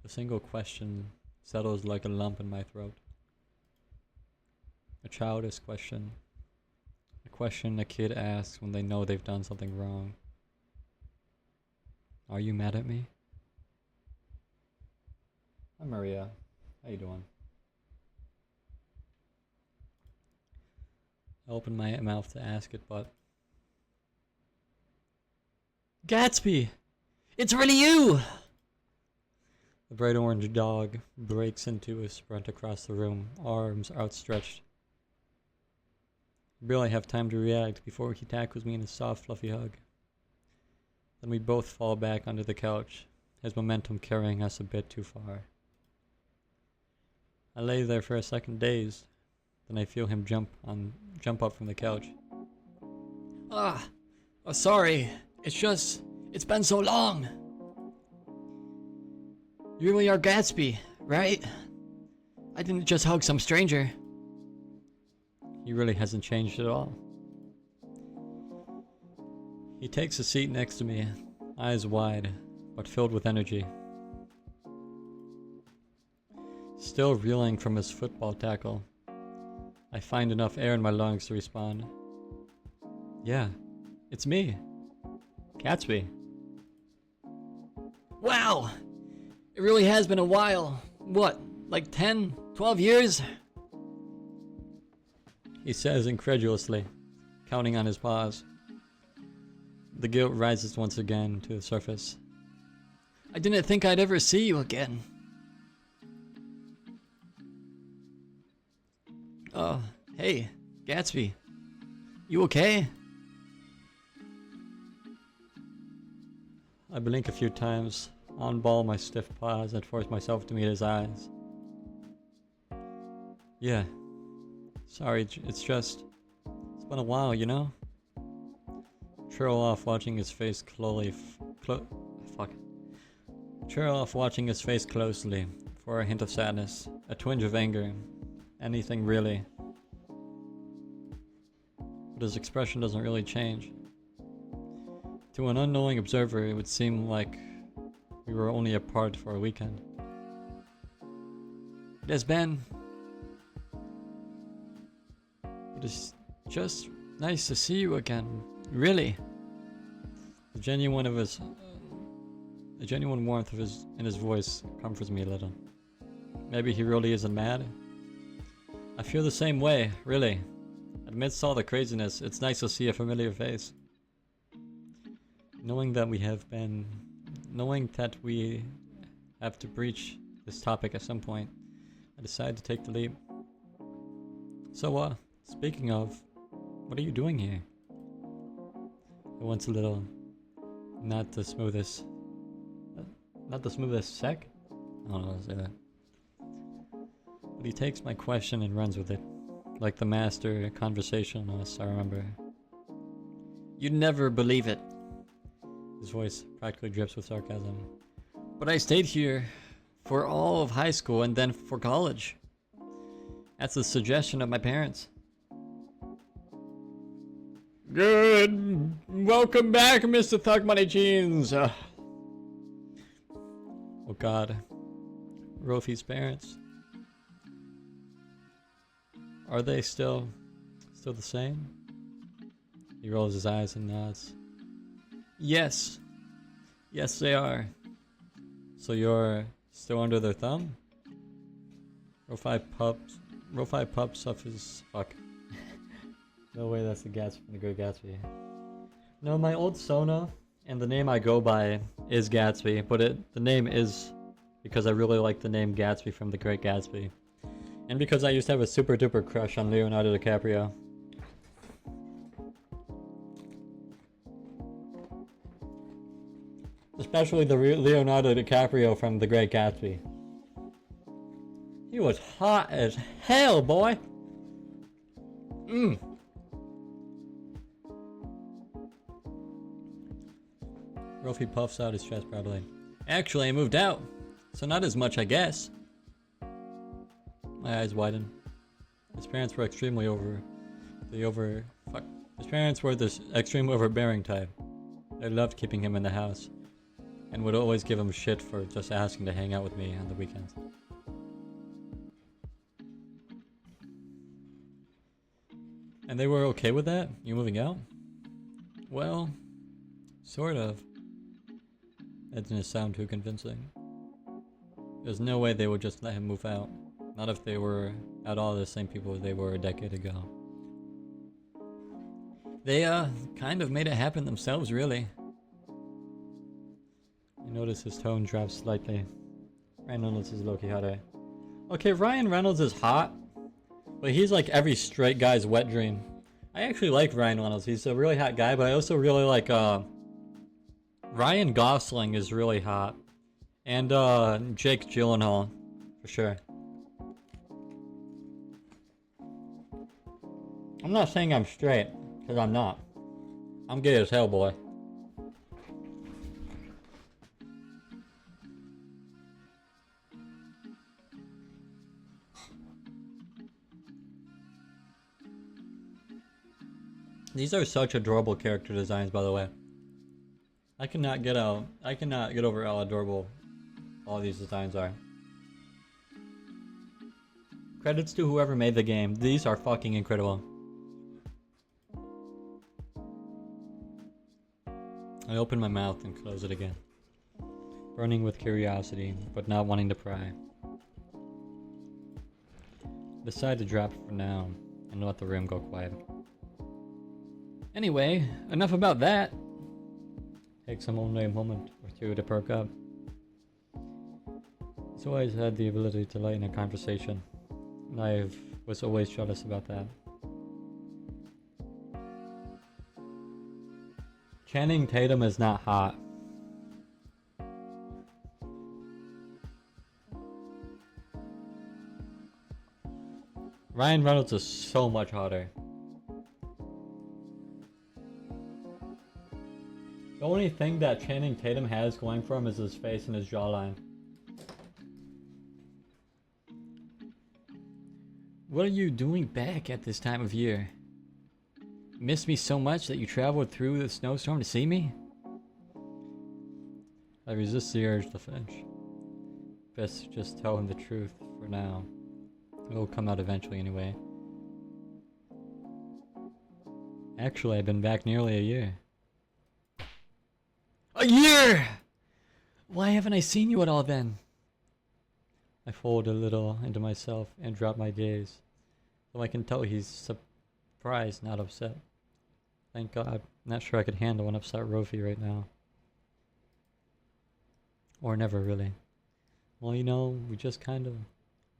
A single question settles like a lump in my throat. A childish question. A question a kid asks when they know they've done something wrong. Are you mad at me? Hi Maria. How you doing? I opened my mouth to ask it, but... Gatsby! It's really you! The bright orange dog breaks into a sprint across the room, arms outstretched. I barely have time to react before he tackles me in a soft, fluffy hug. Then we both fall back onto the couch, his momentum carrying us a bit too far. I lay there for a second dazed, then I feel him jump up from the couch. Oh, sorry. It's been so long. You really are Gatsby, right? I didn't just hug some stranger. He really hasn't changed at all. He takes a seat next to me, eyes wide, but filled with energy. Still reeling from his football tackle, I find enough air in my lungs to respond. Yeah, it's me. Gatsby. Wow! It really has been a while. What, like 10, 12 years? He says incredulously, counting on his paws. The guilt rises once again to the surface. I didn't think I'd ever see you again. Oh, hey, Gatsby. You okay? I blink a few times, unball my stiff paws, and force myself to meet his eyes. Yeah. Sorry, it's been a while, you know? Trail off watching his face Trail off watching his face closely for a hint of sadness, a twinge of anger, anything really. But his expression doesn't really change. To an unknowing observer, it would seem like we were only apart for a weekend. It has been. But it's just nice to see you again. Really. The genuine warmth in his voice comforts me a little. Maybe he really isn't mad. I feel the same way, really. Amidst all the craziness, it's nice to see a familiar face. Knowing that we have to breach this topic at some point, I decided to take the leap. So, speaking of, what are you doing here? It wants a little, not the smoothest sec? I don't know how to say that. But he takes my question and runs with it, like the master conversationalist I remember. You'd never believe it. His voice practically drips with sarcasm. But I stayed here for all of high school and then for college. That's the suggestion of my parents. Good. Welcome back, Mr. Thug Money Jeans. Oh God. Rofi's parents. Are they still the same? He rolls his eyes and nods. Yes. Yes, they are. So you're still under their thumb? Rofi pups up his fuck. No way that's the Gatsby from the Great Gatsby. No, my old Sona and the name I go by is Gatsby, but the name is because I really like the name Gatsby from the Great Gatsby. And because I used to have a super duper crush on Leonardo DiCaprio. Especially the Leonardo DiCaprio from the Great Gatsby. He was hot as hell, boy! Rofi puffs out his chest proudly. Actually, I moved out, so not as much, I guess. My eyes widen. His parents were extremely His parents were this extreme overbearing type. They loved keeping him in the house, and would always give him shit for just asking to hang out with me on the weekends. And they were okay with that? You moving out? Well, sort of. That didn't sound too convincing. There's no way they would just let him move out. Not if they were at all the same people they were a decade ago. They, kind of made it happen themselves, really. I notice his tone drops slightly. Ryan Reynolds is low-key hotter. Okay, Ryan Reynolds is hot, but he's like every straight guy's wet dream. I actually like Ryan Reynolds. He's a really hot guy, but I also really like, Ryan Gosling is really hot. And, Jake Gyllenhaal, for sure. I'm not saying I'm straight, because I'm not. I'm gay as hell, boy. These are such adorable character designs, by the way. I cannot get over how adorable all these designs are. Credits to whoever made the game. These are fucking incredible. I open my mouth and close it again. Burning with curiosity, but not wanting to pry. Decide to drop it for now and let the room go quiet. Anyway, enough about that. Takes only a moment or two to perk up. He's always had the ability to lighten a conversation, and I was always jealous about that. Channing Tatum is not hot. Ryan Reynolds is so much hotter. The only thing that Channing Tatum has going for him is his face and his jawline. What are you doing back at this time of year? Missed me so much that you traveled through the snowstorm to see me? I resist the urge to flinch. Best just tell him the truth for now. It will come out eventually anyway. Actually, I've been back nearly a year. A year! Why haven't I seen you at all then? I fold a little into myself and drop my gaze, though I can tell he's surprised, not upset. Thank God. I'm not sure I could handle an upset Rofi right now. Or never really. Well, you know, we just kind of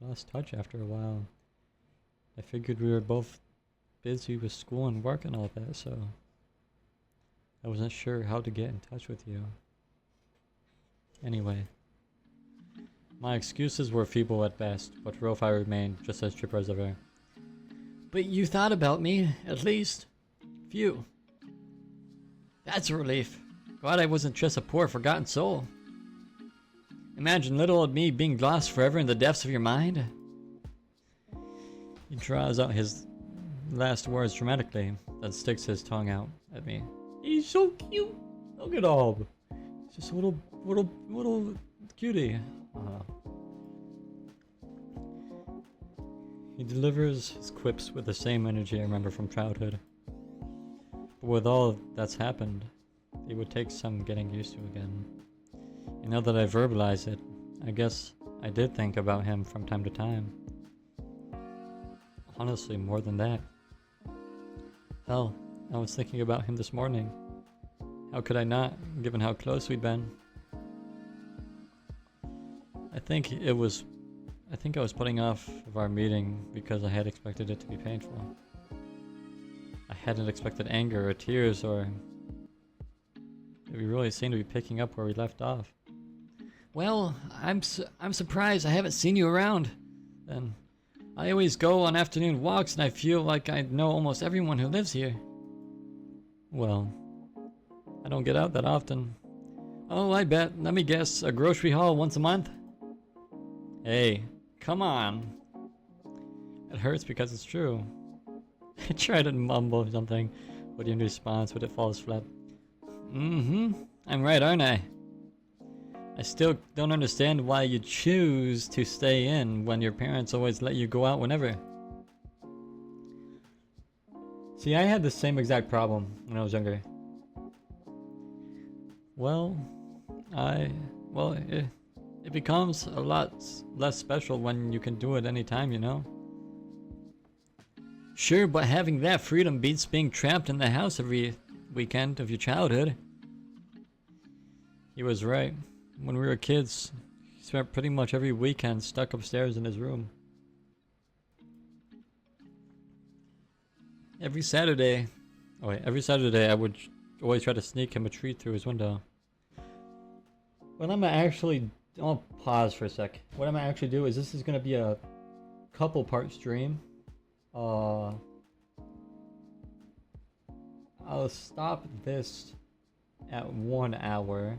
lost touch after a while. I figured we were both busy with school and work and all that, so I wasn't sure how to get in touch with you. Anyway, my excuses were feeble at best, but Rofi remained just as chipper as ever. But you thought about me, at least. Phew. That's a relief. Glad I wasn't just a poor, forgotten soul. Imagine little old me being lost forever in the depths of your mind. He draws out his last words dramatically, then sticks his tongue out at me. He's so cute. Look at him. He's just a little cutie. He delivers his quips with the same energy I remember from childhood. But with all that's happened, it would take some getting used to again. And now that I verbalize it, I guess I did think about him from time to time. Honestly, more than that. Hell, I was thinking about him this morning. How could I not, given how close we'd been? I think I was putting off of our meeting because I had expected it to be painful. I hadn't expected anger or tears, or we really seemed to be picking up where we left off. Well, I'm surprised I haven't seen you around. Then I always go on afternoon walks and I feel like I know almost everyone who lives here. Well, I don't get out that often. Oh, I bet. Let me guess, a grocery haul once a month? Hey, come on. It hurts because it's true. I try to mumble something, but in response, but it falls flat. I'm right, aren't I? I still don't understand why you choose to stay in when your parents always let you go out whenever. See, I had the same exact problem when I was younger. Well, it becomes a lot less special when you can do it anytime, you know? Sure, but having that freedom beats being trapped in the house every weekend of your childhood. He was right. When we were kids, he spent pretty much every weekend stuck upstairs in his room. Every Saturday I would always try to sneak him a treat through his window. I'll pause for a sec. What I'm gonna actually do is this is gonna be a couple part stream. I'll stop this at 1 hour.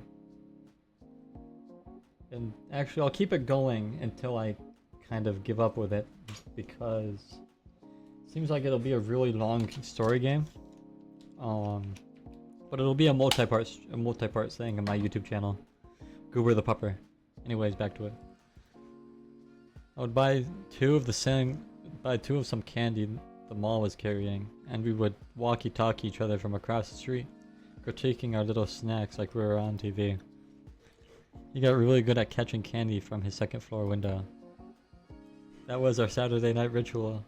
And actually I'll keep it going until I kind of give up with it, because it seems like it'll be a really long story game. But it'll be a multi-part thing on my YouTube channel, Goober the Pupper. Anyways, back to it. I would buy two of some candy the mall was carrying, and we would walkie-talkie each other from across the street, critiquing our little snacks like we were on TV. He got really good at catching candy from his second floor window. That was our Saturday night ritual.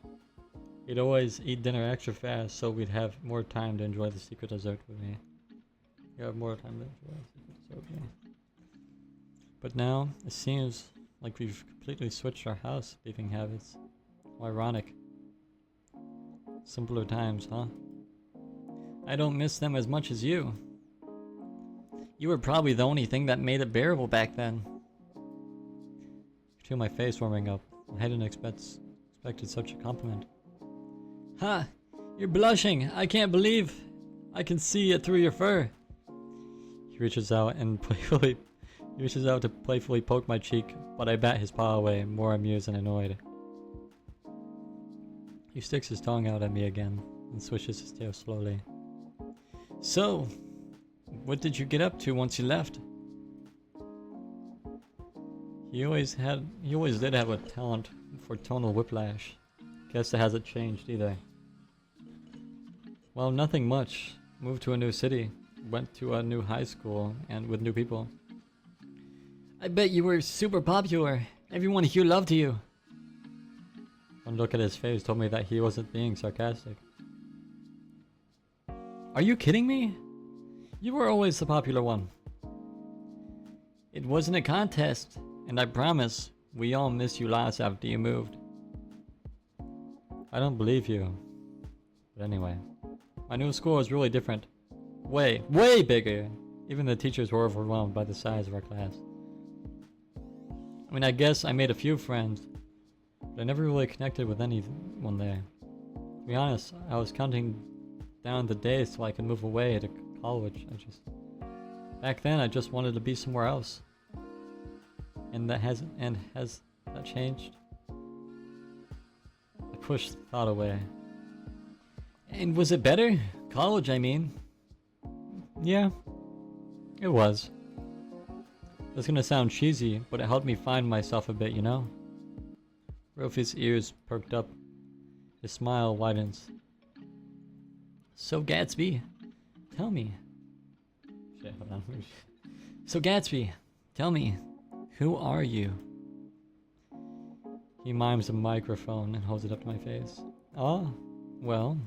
He'd always eat dinner extra fast so we'd have more time to enjoy the secret dessert with me. But now, it seems like we've completely switched our house-leaving habits. How ironic. Simpler times, huh? I don't miss them as much as you. You were probably the only thing that made it bearable back then. I feel my face warming up. I hadn't expected such a compliment. Ha! You're blushing! I can't believe I can see it through your fur! He reaches out to playfully poke my cheek, but I bat his paw away, more amused and annoyed. He sticks his tongue out at me again, and swishes his tail slowly. So, what did you get up to once you left? He always did have a talent for tonal whiplash. Guess it hasn't changed either. Well, nothing much. Moved to a new city, went to a new high school, and with new people. I bet you were super popular. Everyone here loved you. One look at his face told me that he wasn't being sarcastic. Are you kidding me? You were always the popular one. It wasn't a contest, and I promise we all miss you lots after you moved. I don't believe you. But anyway, my new school was really different. Way bigger. Even the teachers were overwhelmed by the size of our class. I mean, I guess I made a few friends, but I never really connected with anyone there. To be honest, I was counting down the days till I could move away to college. Back then I just wanted to be somewhere else. And has that changed? I pushed the thought away. And was it better? College, I mean. Yeah, it was. That's gonna sound cheesy, but it helped me find myself a bit, you know? Rofi's ears perked up. His smile widens. So Gatsby, tell me. Shit, hold on. So Gatsby, tell me, who are you? He mimes a microphone and holds it up to my face. Oh, well.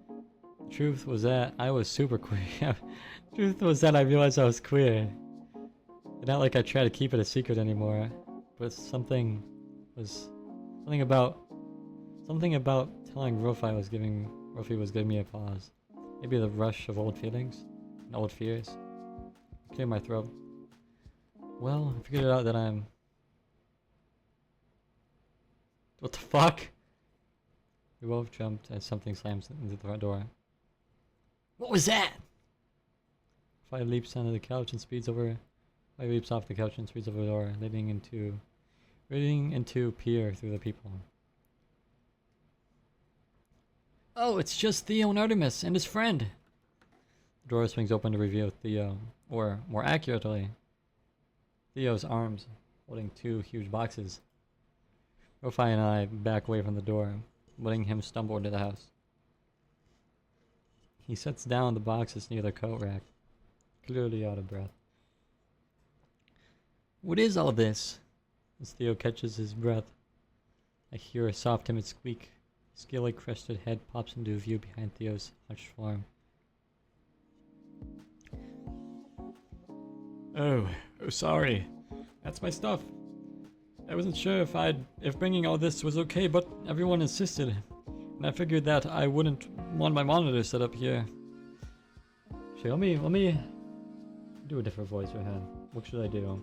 The truth was that I was super queer. Truth was that I realized I was queer. It's not like I try to keep it a secret anymore, but something about telling Rofi was giving me a pause. Maybe the rush of old feelings and old fears. Clear my throat. Well, I figured it out that I'm... What the fuck? We both jumped as something slams into the front door. What was that? Rofi leaps onto the couch and speeds over. Rofi leaps off the couch and speeds over the door, leading into peer through the people. Oh, it's just Theo and Artemis and his friend. The door swings open to reveal Theo, or more accurately, Theo's arms holding two huge boxes. Rofi and I back away from the door, letting him stumble into the house. He sets down the boxes near the coat rack, clearly out of breath. What is all this? As Theo catches his breath, I hear a soft, timid squeak. His scaly, crested head pops into view behind Theo's hunched form. Oh, sorry. That's my stuff. I wasn't sure if bringing all this was okay, but everyone insisted, and I figured that I wouldn't want my monitor set up here. Actually, let me do a different voice for him. What should I do?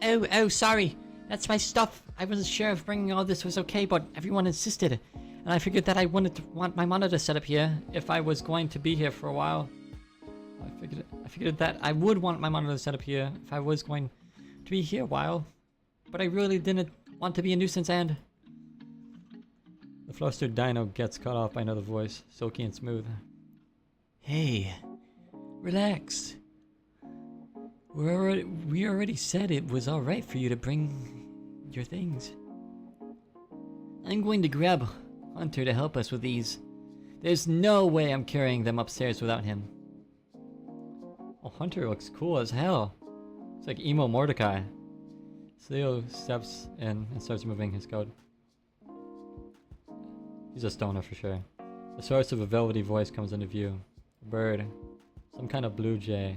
Oh, sorry. That's my stuff. I wasn't sure if bringing all this was okay, but everyone insisted. And I figured that I wouldn't want my monitor set up here if I was going to be here for a while. I figured that I would want my monitor set up here if I was going to be here a while. But I really didn't want to be a nuisance and... The flustered dino gets cut off by another voice, silky and smooth. Hey, relax. We already said it was alright for you to bring your things. I'm going to grab Hunter to help us with these. There's no way I'm carrying them upstairs without him. Oh, Hunter looks cool as hell. It's like emo Mordecai. Theo steps in and starts moving his coat. He's a stoner for sure. The source of a velvety voice comes into view. A bird, some kind of blue jay,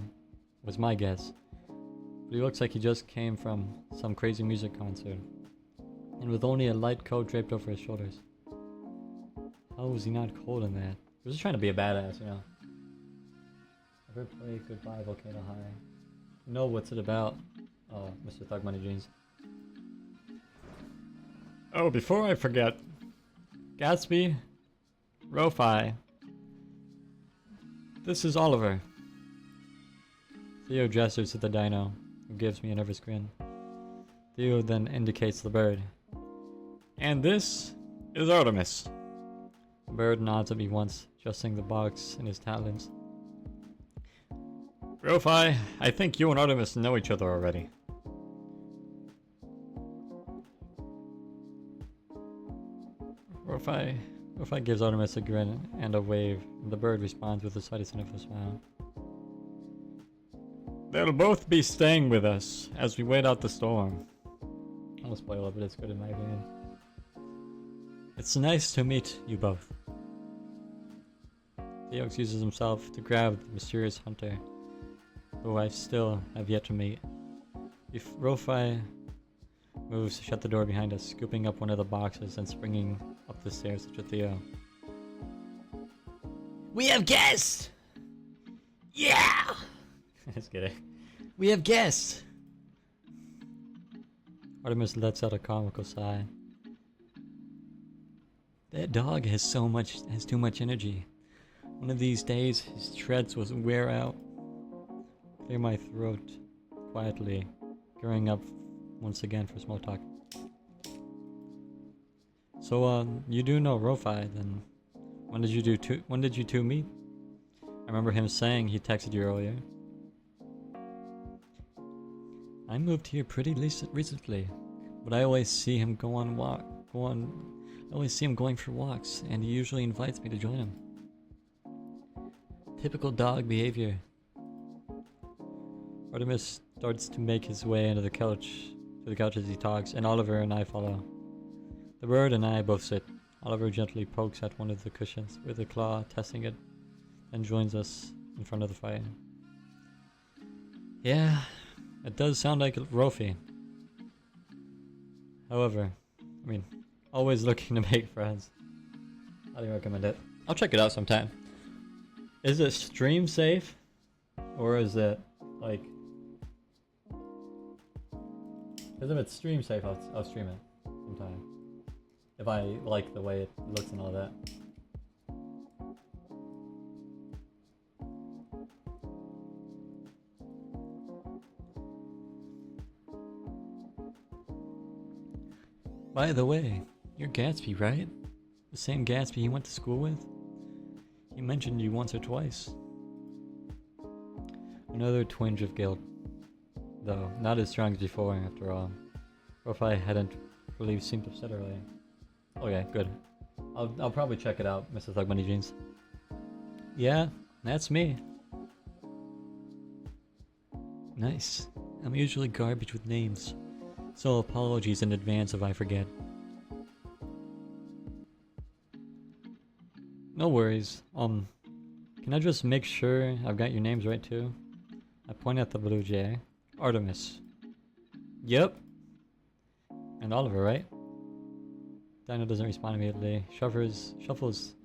was my guess. But he looks like he just came from some crazy music concert. And with only a light coat draped over his shoulders. How was he not cold in that? He was just trying to be a badass, you know. Ever play Goodbye Volcano High? Know what's it about? Oh, Mr. Thug Money Jeans. Oh, before I forget. Gatsby, Rofi. This is Oliver. Theo gestures at the dino, who gives me a nervous grin. Theo then indicates the bird. And this is Artemis. The bird nods at me once, adjusting the box in his talons. Rofi, I think you and Artemis know each other already. Rofi gives Artemis a grin and a wave, and the bird responds with the slightest hint of a smile. They'll both be staying with us as we wait out the storm. I won't spoil it, but it's good in my opinion. It's nice to meet you both. Theo excuses himself to grab the mysterious hunter, who I still have yet to meet. If Rofi moves to shut the door behind us, scooping up one of the boxes and springing up the stairs to Theo. We have guests! Yeah! Just kidding. We have guests! Artemis lets out a comical sigh. That dog has too much energy. One of these days, his treads will wear out. Clear my throat quietly, gearing up once again for small talk. So, you do know Rofi, then? When did you two meet? I remember him saying he texted you earlier. I moved here pretty recently, but I always see him I always see him going for walks, and he usually invites me to join him. Typical dog behavior. Artemis starts to make his way into the couch as he talks, and Oliver and I follow. The bird and I both sit. Oliver gently pokes at one of the cushions with a claw, testing it, and joins us in front of the fire. Yeah, it does sound like Rofi. However, I mean, always looking to make friends. Highly recommend it. I'll check it out sometime. Is it stream safe? Or is it like... Because if it's stream safe, I'll stream it sometime. If I like the way it looks and all that. By the way, you're Gatsby, right? The same Gatsby you went to school with? He mentioned you once or twice. Another twinge of guilt. Though, not as strong as before, after all. Or if I hadn't really seemed upset earlier. Okay, good. I'll probably check it out, Mr. Thug Money Jeans. Yeah, that's me. Nice. I'm usually garbage with names, so apologies in advance if I forget. No worries. Can I just make sure I've got your names right too? I point at the blue jay. Artemis. Yep. And Oliver, right? Dino doesn't respond immediately. Shuffles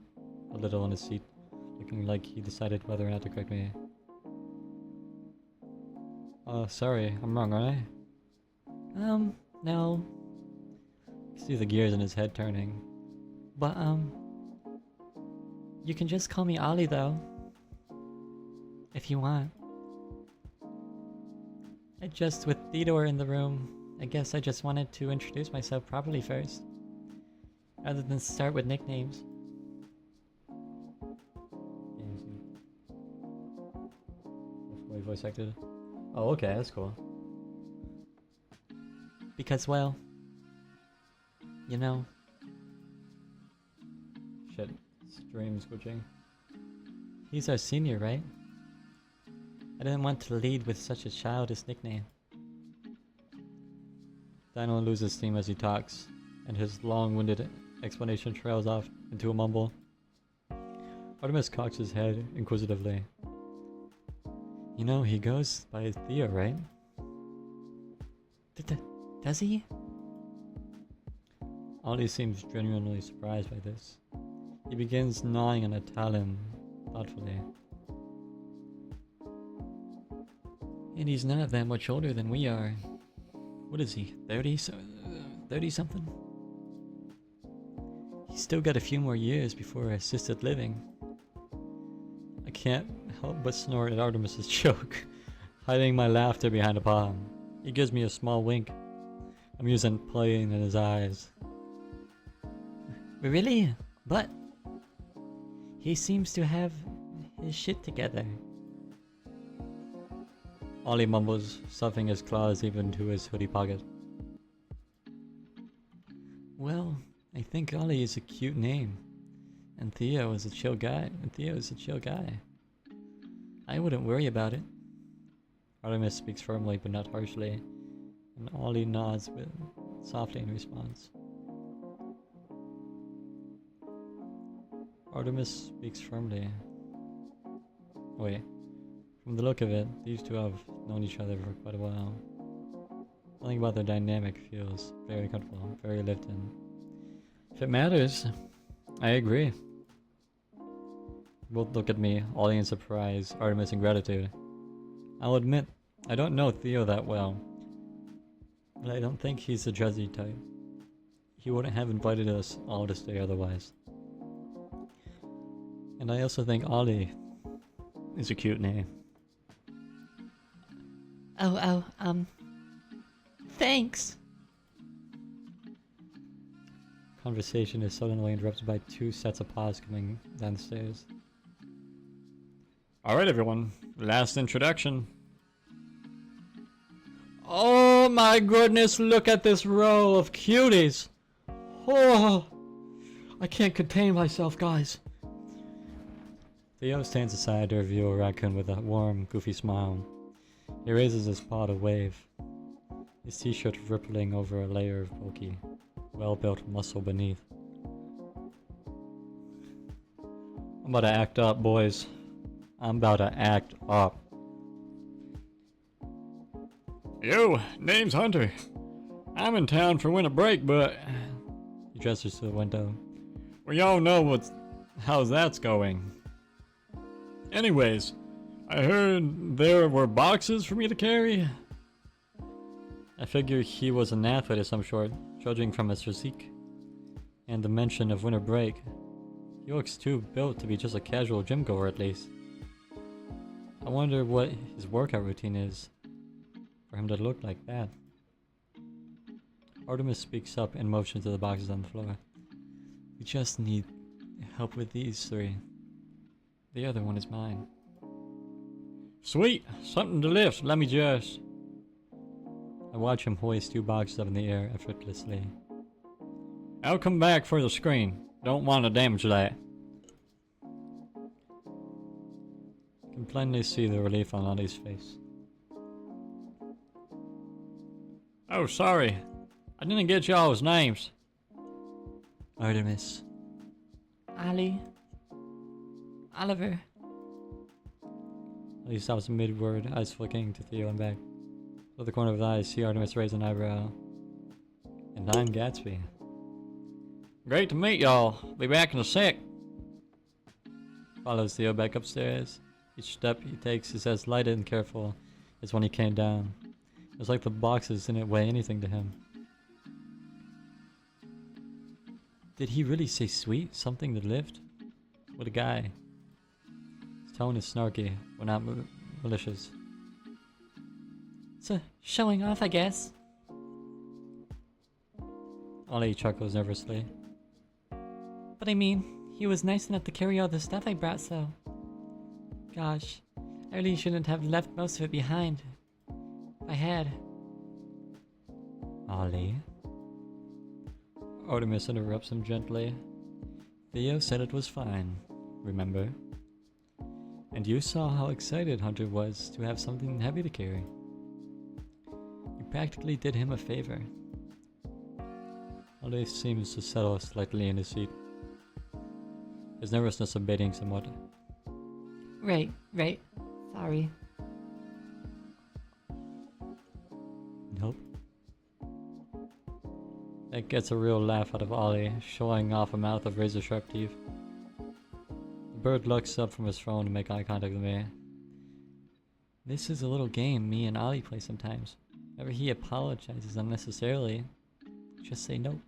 a little in his seat, looking like he decided whether or not to correct me. Sorry, I'm wrong, aren't I? No. You see the gears in his head turning. But, you can just call me Ollie, though. If you want. With Theodore in the room, I guess I just wanted to introduce myself properly first. Rather than start with nicknames. Fully voice acted. Oh, okay, that's cool. Because, well, you know. Shit, stream switching. He's our senior, right? I didn't want to lead with such a childish nickname. Dino loses steam as he talks, and his long-winded explanation trails off into a mumble. Artemis cocks his head inquisitively. You know, he goes by Theo, right? Does he? Ollie seems genuinely surprised by this. He begins gnawing on a talon thoughtfully. And he's not that much older than we are. What is he, 30 something? He's still got a few more years before assisted living. I can't help but snort at Artemis's joke, hiding my laughter behind a palm. He gives me a small wink, amusement playing in his eyes. Really? But he seems to have his shit together. Ollie mumbles, stuffing his claws even into his hoodie pocket. Well, I think Ollie is a cute name. And Theo is a chill guy. I wouldn't worry about it. Artemis speaks firmly but not harshly, and Ollie nods softly in response. Artemis speaks firmly. Wait. From the look of it, these two have known each other for quite a while. Something about their dynamic feels very comfortable, very lived-in. If it matters, I agree. Both look at me, Ollie in surprise, Artemis in gratitude. I'll admit, I don't know Theo that well, but I don't think he's the judgy type. He wouldn't have invited us all to stay otherwise. And I also think Ollie is a cute name. Thanks. Conversation is suddenly interrupted by two sets of paws coming down the stairs. Alright everyone, last introduction. Oh my goodness, look at this row of cuties! Oh, I can't contain myself, guys. Theo stands aside to review a raccoon with a warm, goofy smile. He raises his paw to wave, his t-shirt rippling over a layer of bulky, well-built muscle beneath. I'm about to act up, boys. I'm about to act up. Yo, name's Hunter. I'm in town for winter break, but... He gestures to the window. Well, y'all know how's that's going. Anyways, I heard there were boxes for me to carry. I figure he was an athlete of some sort, judging from his physique. And the mention of winter break. He looks too built to be just a casual gym goer at least. I wonder what his workout routine is for him to look like that. Artemis speaks up and motions to the boxes on the floor. We just need help with these three. The other one is mine. Sweet! Something to lift, let me just... I watch him hoist two boxes up in the air effortlessly. I'll come back for the screen. Don't want to damage that. I can plainly see the relief on Ollie's face. Oh, sorry. I didn't get y'all's names. Artemis. Ali. Oliver. Ollie stops mid-word, eyes flicking to Theo and back. With the corner of his eye, I see Artemis raise an eyebrow. And I'm Gatsby. Great to meet y'all. Be back in a sec. Follows Theo back upstairs. Each step he takes is as light and careful as when he came down. It's like the boxes didn't weigh anything to him. Did he really say sweet? Something to lift? What a guy. His tone is snarky, but not malicious. So, showing off, I guess. Ollie chuckles nervously. But I mean, he was nice enough to carry all the stuff I brought, so... Gosh, I really shouldn't have left most of it behind. If I had. Ollie? Artemis interrupts him gently. Theo said it was fine, remember? And you saw how excited Hunter was to have something heavy to carry. You practically did him a favor. Ollie seems to settle slightly in his seat. His nervousness abating somewhat. Right. Sorry. Nope. That gets a real laugh out of Ollie, showing off a mouth of razor-sharp teeth. The bird looks up from his phone to make eye contact with me. This is a little game me and Ollie play sometimes. Whenever he apologizes unnecessarily, just say no.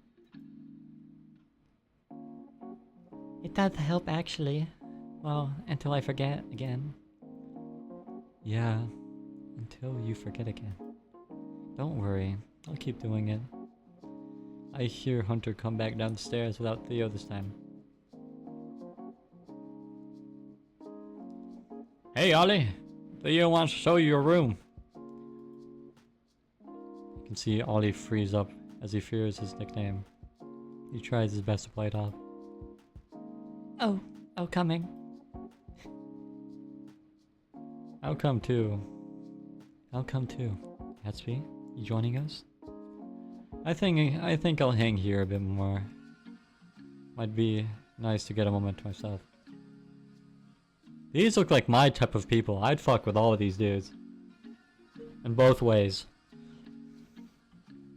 It does help, actually. Well, until I forget again. Yeah, until you forget again. Don't worry, I'll keep doing it. I hear Hunter come back down the stairs without Theo this time. Hey Ollie, Theo wants to show you your room. You can see Ollie freeze up as he fears his nickname. He tries his best to play it off. Oh, coming. I'll come too. Gatsby, you joining us? I think I'll hang here a bit more. Might be nice to get a moment to myself. These look like my type of people. I'd fuck with all of these dudes. In both ways.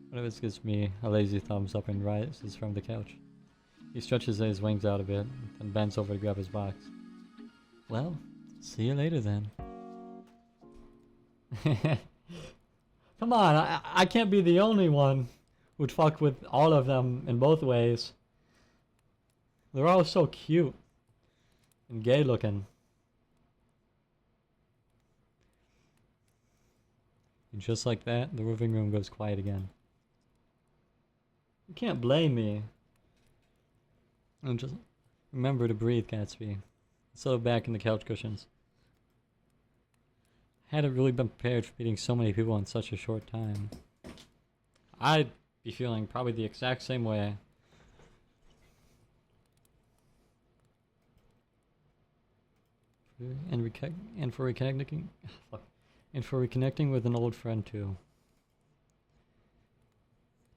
One of us gives me a lazy thumbs up and rises from the couch. He stretches his wings out a bit and bends over to grab his box. Well, see you later then. Come on, I can't be the only one who'd fuck with all of them in both ways. They're all so cute and gay looking. And just like that, the living room goes quiet again. You can't blame me And just remember to breathe, Gatsby. Settle back in the couch cushions. Hadn't really been prepared for meeting so many people in such a short time. I'd be feeling probably the exact same way. And for reconnecting with an old friend too.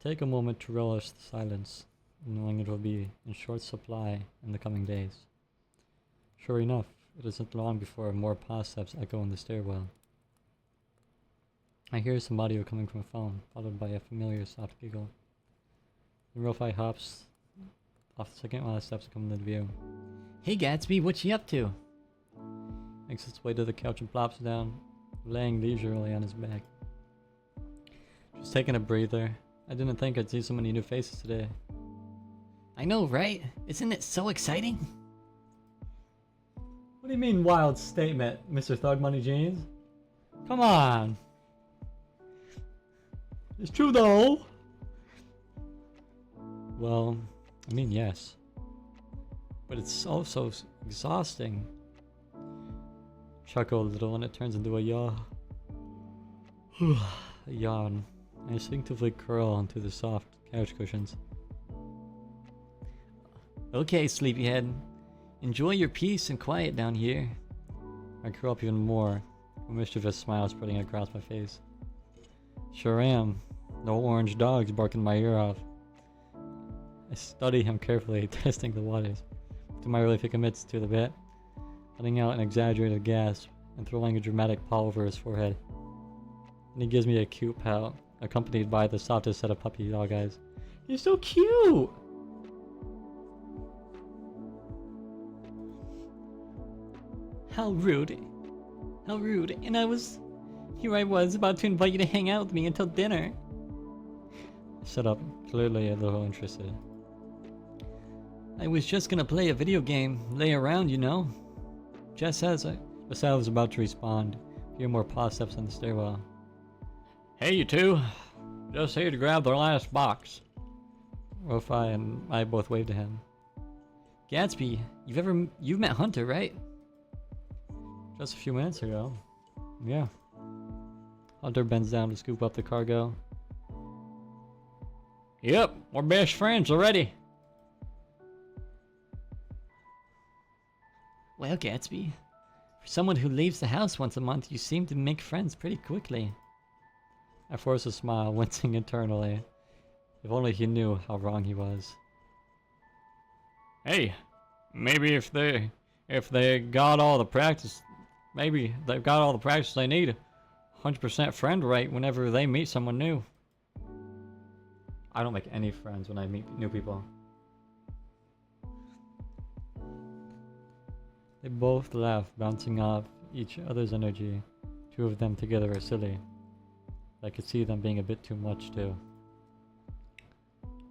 Take a moment to relish the silence, knowing it will be in short supply in the coming days. Sure enough, it isn't long before more paw steps echo in the stairwell. I hear some audio coming from a phone, followed by a familiar soft giggle. Then Rofi hops off the second while the steps come into view. Hey Gatsby, what you up to? Makes its way to the couch and plops down, laying leisurely on his back. Just taking a breather. I didn't think I'd see so many new faces today. I know, right? Isn't it so exciting? What do you mean wild statement, Mr. Thug Money Jeans? Come on! It's true though! Well, I mean yes. But it's also exhausting. Chuckle a little and it turns into a yaw. A yawn. I instinctively curl onto the soft couch cushions. Okay, sleepyhead. Enjoy your peace and quiet down here. I curl up even more, a mischievous smile spreading across my face. Sure am. No orange dogs barking my ear off. I study him carefully, testing the waters. To my relief, he commits to the bit, letting out an exaggerated gasp and throwing a dramatic paw over his forehead. And he gives me a cute pout, accompanied by the softest set of puppy dog eyes. You're so cute! How rude. How rude. And here I was about to invite you to hang out with me until dinner. I stood up, clearly a little interested. I was just gonna play a video game, lay around, you know. Just as I was about to respond, hear more paw steps on the stairwell. Hey, you two. Just here to grab the last box. Rofi and I both waved to him. Gatsby, you've met Hunter, right? Just a few minutes ago. Yeah. Hunter bends down to scoop up the cargo. Yep, we're best friends already. Well, Gatsby, for someone who leaves the house once a month, you seem to make friends pretty quickly. I forced a smile, wincing internally. If only he knew how wrong he was. Hey, maybe if they got all the practice, maybe they've got all the practice they need. 100% friend rate whenever they meet someone new. I don't make any friends when I meet new people. They both laugh, bouncing off each other's energy. Two of them together are silly. I could see them being a bit too much too.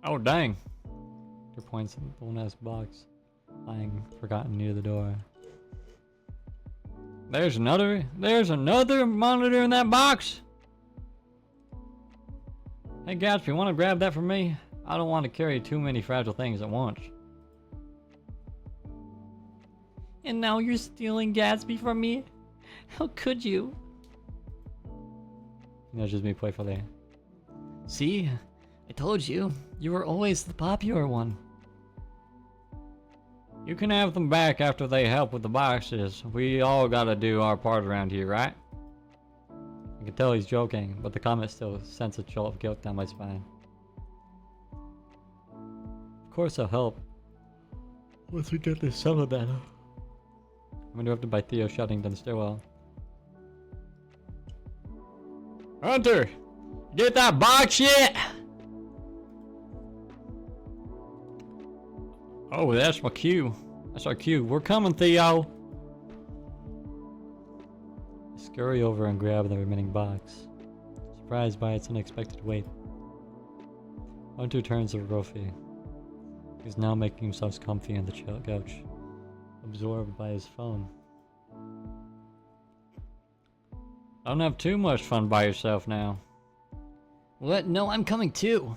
Oh dang! He points at the one-ass box, lying forgotten near the door. There's another monitor in that box! Hey Gatsby, wanna grab that from me? I don't want to carry too many fragile things at once. And now you're stealing Gatsby from me? How could you? He nudges me playfully. See? I told you. You were always the popular one. You can have them back after they help with the boxes. We all gotta do our part around here, right? I can tell he's joking, but the comment still sends a jolt of guilt down my spine. Of course I'll help. Once we get this settled then. I'm interrupted by Theo shouting down the stairwell. Hunter! Get that box yet? Oh, that's my cue. That's our cue. We're coming, Theo! I scurry over and grab the remaining box, surprised by its unexpected weight. Hunter turns to Rofi. He's now making himself comfy on the couch, absorbed by his phone. Don't have too much fun by yourself now. What? No, I'm coming too.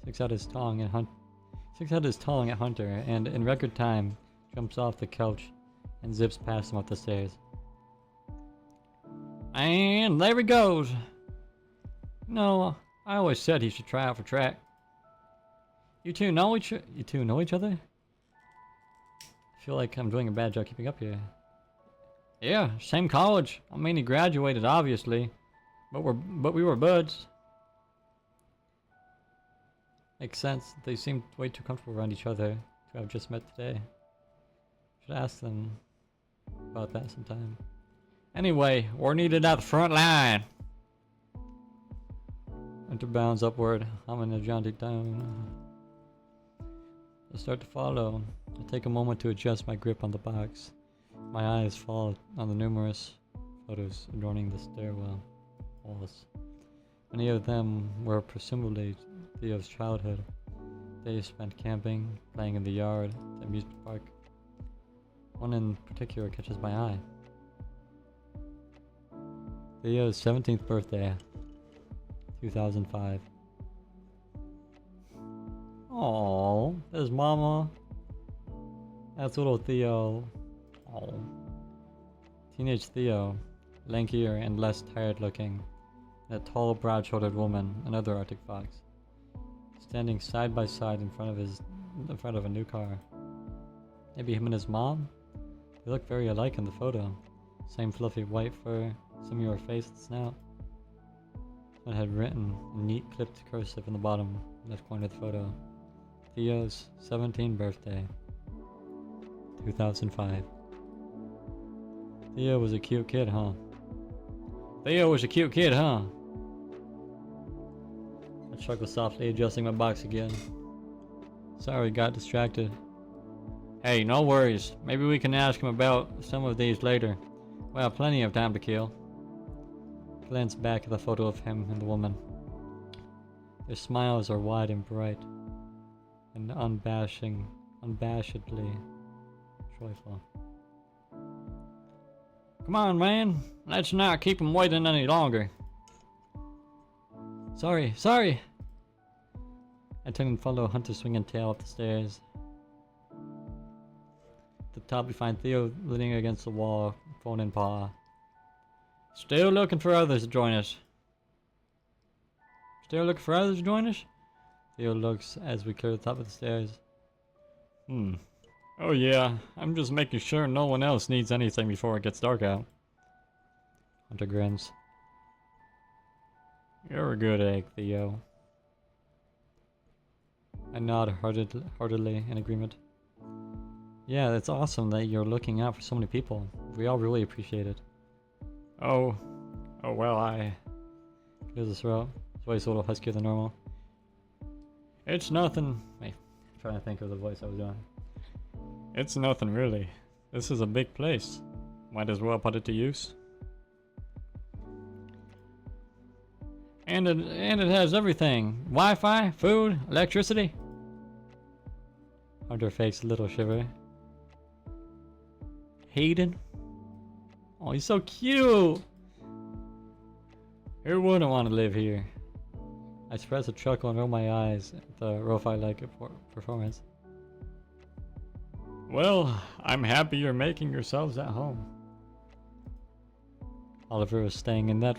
Sticks out his tongue and sticks out his tongue at Hunter and, in record time, jumps off the couch and zips past him up the stairs. And there he goes! No, I always said he should try out for track. You two know each other? I feel like I'm doing a bad job keeping up here. Yeah, same college. I mean, he graduated, obviously, but we were buds. Makes sense. They seemed way too comfortable around each other to have just met today. Should ask them about that sometime. Anyway, we're needed at the front line. Hunter bounds upward, humming a jaunty tune. I start to follow. I take a moment to adjust my grip on the box. My eyes fall on the numerous photos adorning the stairwell walls. Many of them were presumably Theo's childhood. Days spent camping, playing in the yard, the amusement park. One in particular catches my eye. Theo's 17th birthday, 2005. Aww, there's Mama. That's little Theo. Aww. Teenage Theo, lankier and less tired looking. And a tall, broad-shouldered woman, another Arctic fox, standing side by side in front of a new car. Maybe him and his mom? They look very alike in the photo. Same fluffy white fur, similar face and snout. It had written in neat clipped cursive in the bottom left corner of the photo. Theo's 17th birthday, 2005. Theo was a cute kid, huh? Theo was a cute kid, huh? I chuckled softly, adjusting my box again. Sorry, got distracted. Hey, no worries. Maybe we can ask him about some of these later. We'll have plenty of time to kill. Glance back at the photo of him and the woman. Their smiles are wide and bright, and unabashedly joyful. Come on, man. Let's not keep him waiting any longer. Sorry. I turn and follow Hunter's swinging tail up the stairs. At the top we find Theo leaning against the wall, phone in paw. Still looking for others to join us. Theo looks as we clear the top of the stairs. Oh yeah, I'm just making sure no one else needs anything before it gets dark out. Hunter grins. You're a good egg, Theo. I nod heartily in agreement. Yeah, it's awesome that you're looking out for so many people. We all really appreciate it. Oh well, I... Clears his throat. His voice a little huskier than normal. It's nothing. Wait, I'm trying to think of the voice I was doing. It's nothing really. This is a big place. Might as well put it to use. And it has everything. Wi-Fi, food, electricity. Hunter fakes a little shiver. Hayden? Oh, he's so cute! Who wouldn't want to live here? I suppress a chuckle and roll my eyes at the Rofi-like performance. Well, I'm happy you're making yourselves at home. Oliver is staying in that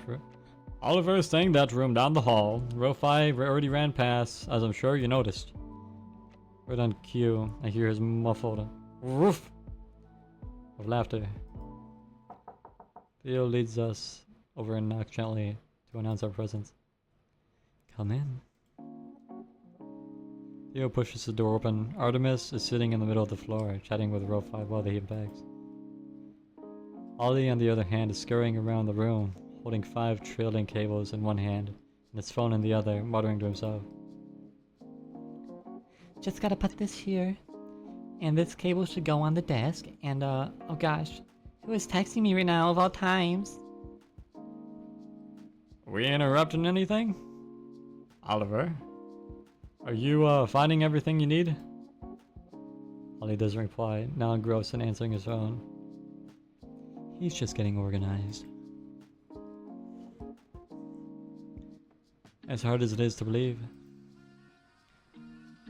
room down the hall. Rofi already ran past, as I'm sure you noticed. Right on cue, I hear his muffled woof of laughter. Theo leads us over and knocks gently to announce our presence. Come in. Theo pushes the door open. Artemis is sitting in the middle of the floor, chatting with Rofi while they eat bags. Ollie, on the other hand, is scurrying around the room, holding 5 trailing cables in one hand and his phone in the other, muttering to himself. Just gotta put this here, and this cable should go on the desk, and oh gosh, who is texting me right now of all times? We interrupting anything? Oliver? Are you finding everything you need? Ollie doesn't reply, now engrossed in answering his phone. He's just getting organized. As hard as it is to believe.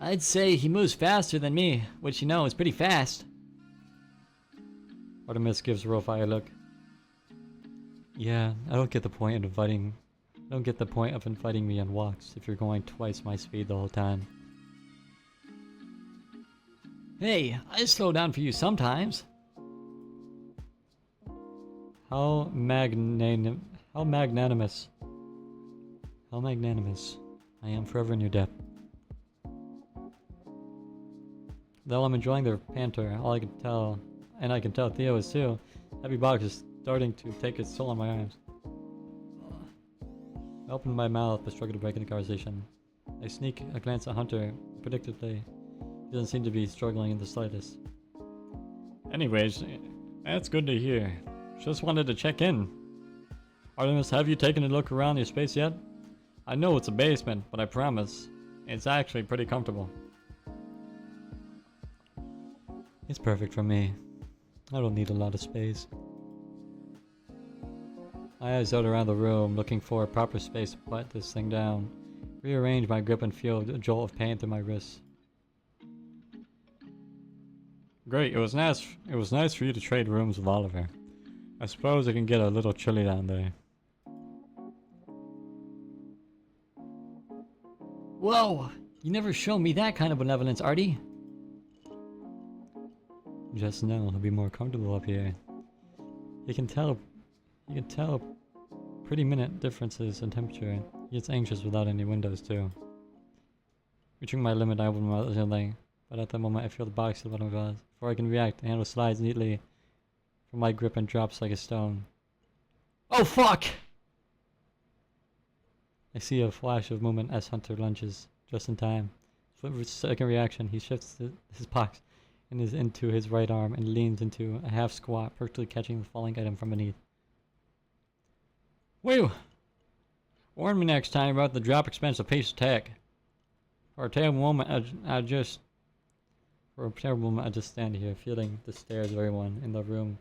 I'd say he moves faster than me, which you know is pretty fast. Artemis gives Rofi a look. Yeah, I don't get the point of inviting me on walks if you're going twice my speed the whole time. Hey, I slow down for you sometimes. How magnanimous. How magnanimous. I am forever in your debt. Though I'm enjoying their banter, all I can tell, and I can tell Theo is too, heavy box is starting to take its toll on my arms. I open my mouth but struggle to break into conversation. I sneak a glance at Hunter. Predictably, he doesn't seem to be struggling in the slightest. Anyways, that's good to hear. Just wanted to check in. Artemis, have you taken a look around your space yet? I know it's a basement, but I promise, it's actually pretty comfortable. It's perfect for me. I don't need a lot of space. My eyes out around the room, looking for a proper space to put this thing down. Rearrange my grip and feel a jolt of pain through my wrists. Great, it was nice for you to trade rooms with Oliver. I suppose it can get a little chilly down there. Whoa! You never showed me that kind of benevolence, Artie. Just know he'll be more comfortable up here. You can tell pretty minute differences in temperature. He gets anxious without any windows too. Reaching my limit, I open my mouth gently, but at that moment I feel the box at the bottom of my eyes. Before I can react, the handle slides neatly from my grip and drops like a stone. Oh fuck! I see a flash of movement as Hunter lunges, just in time. For a second reaction, he shifts his box and is into his right arm and leans into a half squat, perfectly catching the falling item from beneath. Whew! Warn me next time about the drop expensive piece of tech. For a terrible moment, I just stand here, feeling the stares of everyone in the room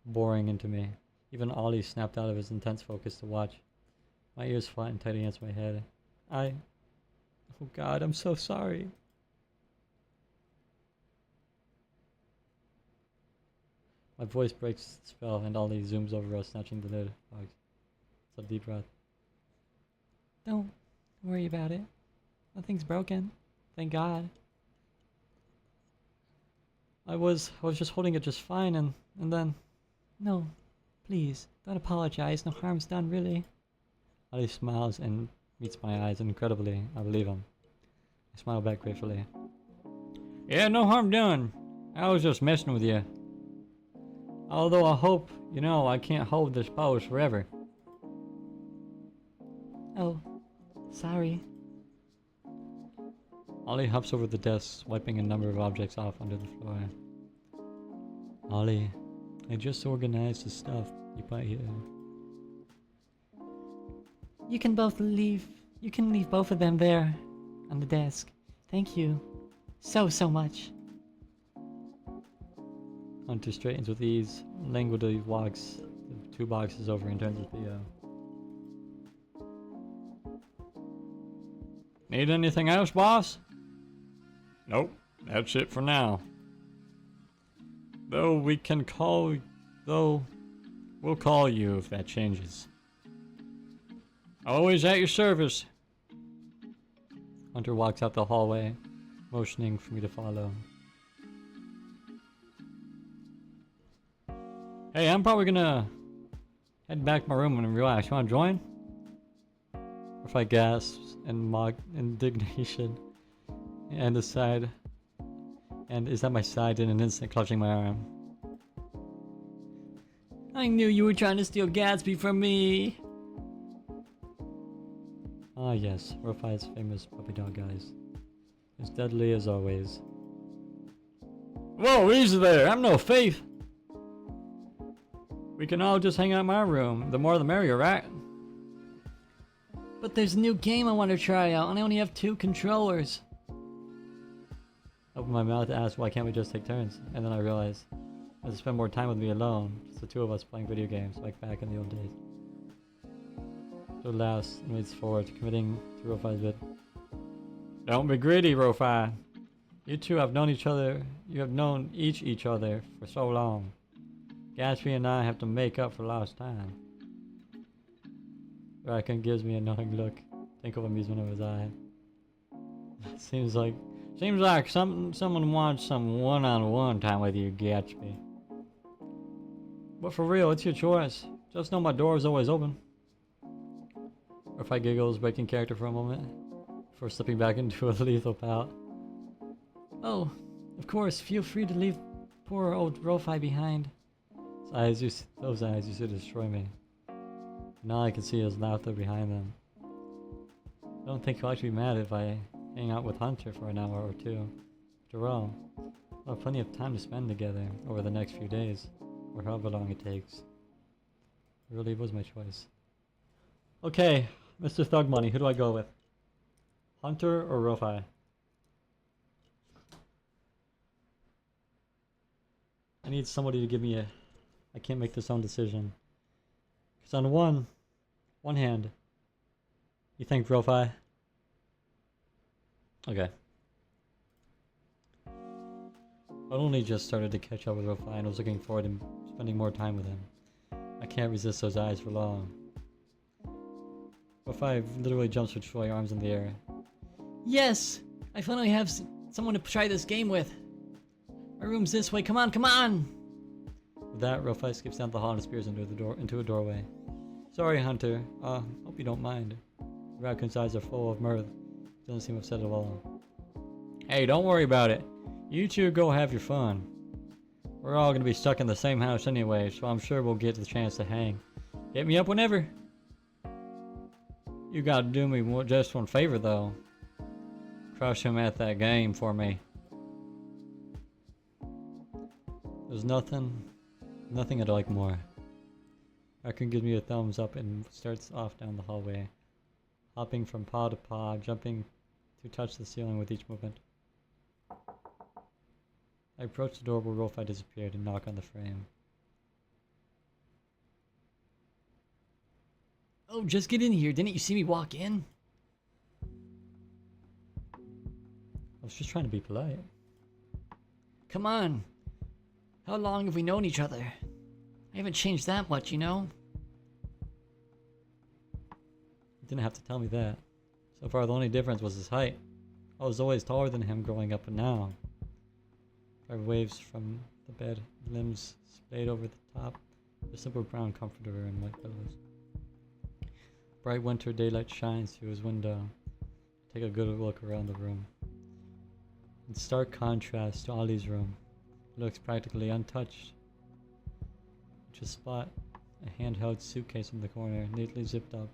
boring into me. Even Ollie snapped out of his intense focus to watch. My ears flattened tight against my head. Oh God, I'm so sorry. My voice breaks the spell and Ollie zooms over us, snatching the lid. It's a deep breath. Don't worry about it. Nothing's broken. Thank God. I was just holding it just fine and then... No, please, don't apologize. No harm's done, really. Ollie smiles and meets my eyes, and incredibly, I believe him. I smile back gratefully. Yeah, no harm done. I was just messing with you. Although I hope, I can't hold this pose forever. Oh, sorry. Ollie hops over the desk, wiping a number of objects off under the floor. Ollie, I just organized the stuff you put here. You can leave both of them there on the desk. Thank you so much. Hunter straightens with ease, languidly walks the 2 boxes over and turns to Theo. Need anything else, boss? Nope, that's it for now. We'll call you if that changes. Always at your service. Hunter walks out the hallway, motioning for me to follow. Hey, I'm probably gonna head back to my room and relax. You wanna join? If I gasp in mock indignation and is at my side in an instant, clutching my arm. I knew you were trying to steal Gatsby from me. Ah yes, Rofi's famous puppy dog eyes. As deadly as always. Whoa, easy there, I'm no thief! We can all just hang out in my room. The more the merrier, right? But there's a new game I want to try out, and I only have 2 controllers. I open my mouth to ask why can't we just take turns, and then I realize I have to spend more time with me alone, just the 2 of us playing video games like back in the old days. So laughs and waits forward, committing to Rofi's bit. Don't be greedy, Rofi. You two have known each other. You have known each other for so long. Gatsby and I have to make up for lost time. Raccoon gives me a knowing look. Twinkle of amusement of his eye. Seems like someone wants some one-on-one time with you, Gatsby. But for real, it's your choice. Just know my door is always open. Rofi giggles, breaking character for a moment, before slipping back into a lethal pout. Oh, of course, feel free to leave poor old Rofi behind. Those eyes used to destroy me. Now I can see his laughter behind them. I don't think he'll actually be mad if I hang out with Hunter for an hour or two. After all, we'll have plenty of time to spend together over the next few days, or however long it takes. It really was my choice. Okay, Mr. Thug Money, who do I go with? Hunter or Rofi? I need somebody to give me I can't make this own decision. Because on one hand, you think Rofi? Okay. I only just started to catch up with Rofi and was looking forward to spending more time with him. I can't resist those eyes for long. Rofi literally jumps for joy, arms in the air. Yes! I finally have someone to try this game with. My room's this way. Come on, come on! With that, Rofi skips down the hall and disappears into a doorway. Sorry, Hunter. Hope you don't mind. The raccoon's eyes are full of mirth. He doesn't seem upset at all. Hey, don't worry about it. You two go have your fun. We're all gonna be stuck in the same house anyway, so I'm sure we'll get the chance to hang. Hit me up whenever. You gotta do me just one favor, though. Crush him at that game for me. There's nothing I'd like more. Raccoon gives me a thumbs up and starts off down the hallway, hopping from paw to paw, jumping to touch the ceiling with each movement. I approach the door where Rofi disappeared and knock on the frame. Oh, just get in here. Didn't you see me walk in? I was just trying to be polite. Come on. How long have we known each other? I haven't changed that much, you know? You didn't have to tell me that. So far, the only difference was his height. I was always taller than him growing up, and now. Fire waves from the bed, limbs splayed over the top, a simple brown comforter and white pillows. Bright winter daylight shines through his window. Take a good look around the room. In stark contrast to Ollie's room, it looks practically untouched. Just spot a handheld suitcase in the corner, neatly zipped up,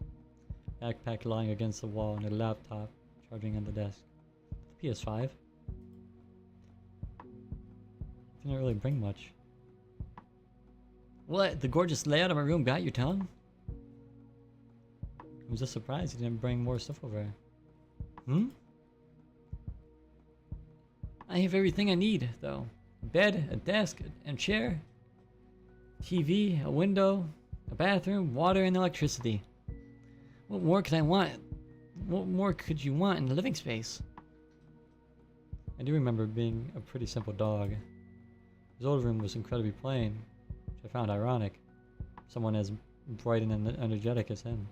backpack lying against the wall, and a laptop charging on the desk. The PS5? Didn't really bring much. What? The gorgeous layout of my room got your tongue? I was just surprised he didn't bring more stuff over. I have everything I need, though. A bed, a desk, and chair. TV, a window, a bathroom, water, and electricity. What more could I want? What more could you want in the living space? I do remember being a pretty simple dog. His old room was incredibly plain, which I found ironic. Someone as bright and energetic as him.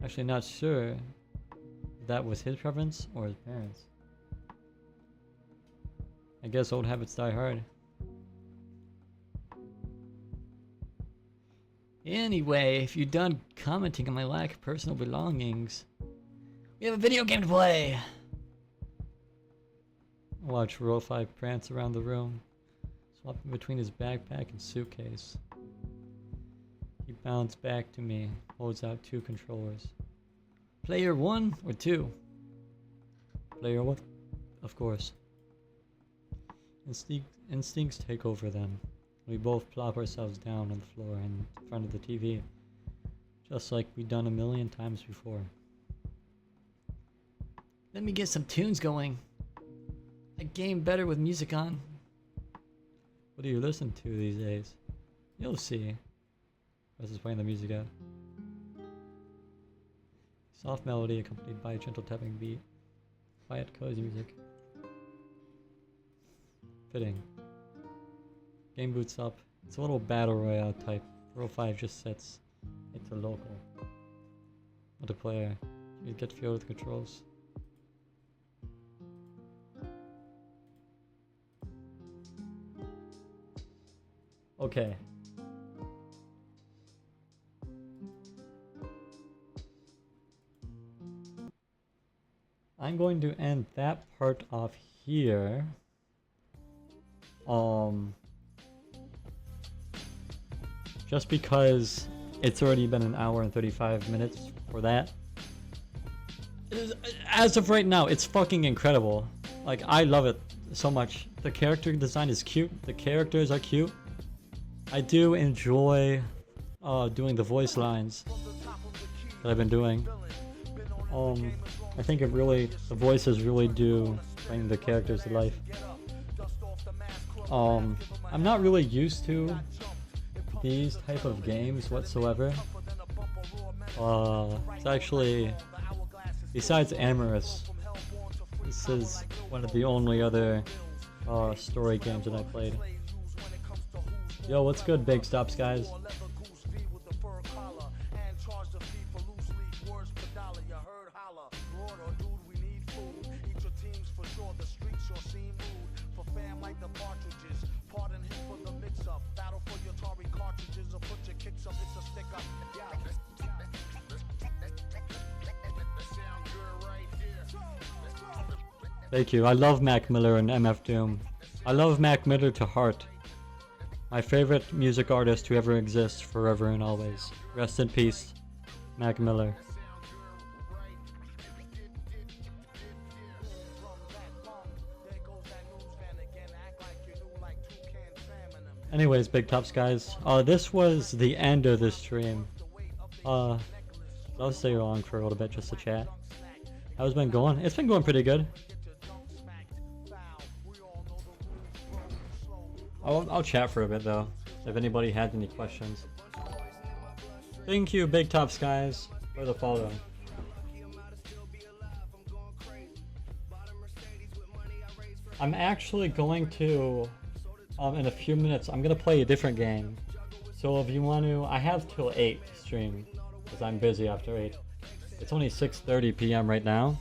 Actually not sure if that was his preference or his parents. I guess old habits die hard. Anyway, if you're done commenting on my lack of personal belongings, we have a video game to play! Watch Rofi prance around the room, swapping between his backpack and suitcase. He bounds back to me, holds out two controllers. Player 1 or 2? Player 1, of course. Instincts take over then. We both plop ourselves down on the floor in front of the TV, just like we've done a million times before. Let me get some tunes going. I game better with music on. What do you listen to these days? You'll see. Russ is playing the music out. Soft melody accompanied by a gentle tapping beat. Quiet, cozy music. Fitting. Game boots up. It's a little battle royale type. 405 just sets. It's a local. Multiplayer. You get feel with the controls. Okay. I'm going to end that part off here. Just because it's already been an hour and 35 minutes for that. As of right now, it's fucking incredible. Like, I love it so much. The character design is cute. The characters are cute. I do enjoy doing the voice lines that I've been doing. I think it really, the voices really do bring the characters to life. I'm not really used to these type of games whatsoever. It's actually, besides Amorous, this is one of the only other story games that I played. Yo, what's good, Big Stops, guys? Thank you. I love Mac Miller and MF Doom. I love Mac Miller to heart. My favorite music artist who ever exists, forever and always. Rest in peace, Mac Miller. Anyways, Big Tops, guys. This was the end of this stream. I'll stay along for a little bit just to chat. How's it been going? It's been going pretty good. I'll chat for a bit though, if anybody had any questions. Thank you, Big Tops, guys, for the follow. I'm actually going to, in a few minutes, I'm gonna play a different game. So if you want to, I have till 8 to stream, because I'm busy after 8. It's only 6:30 p.m. right now.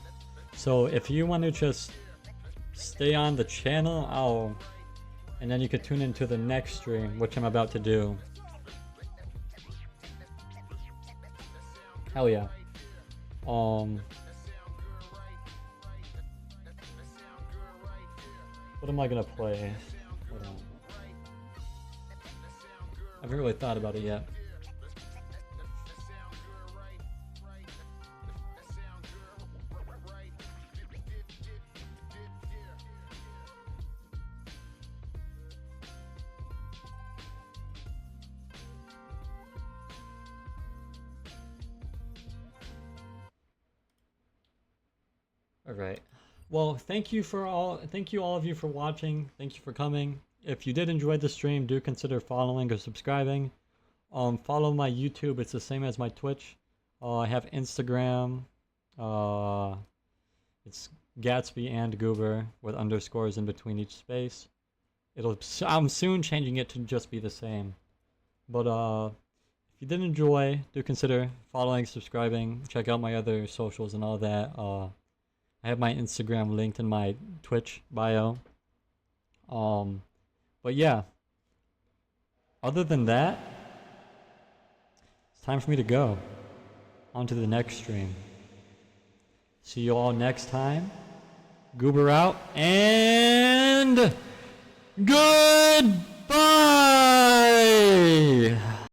So if you want to just stay on the channel, and then you could tune into the next stream, which I'm about to do. Hell yeah. What am I gonna play? Hold on. I haven't really thought about it yet. Alright. Well, thank you all of you for watching. Thank you for coming. If you did enjoy the stream, do consider following or subscribing. Follow my YouTube, it's the same as my Twitch. I have Instagram. It's Gatsby and Goober with underscores in between each space. I'm soon changing it to just be the same. But if you did enjoy, do consider following, subscribing, check out my other socials and all that. I have my Instagram linked in my Twitch bio. But yeah. Other than that, it's time for me to go on to the next stream. See you all next time. Goober out and goodbye!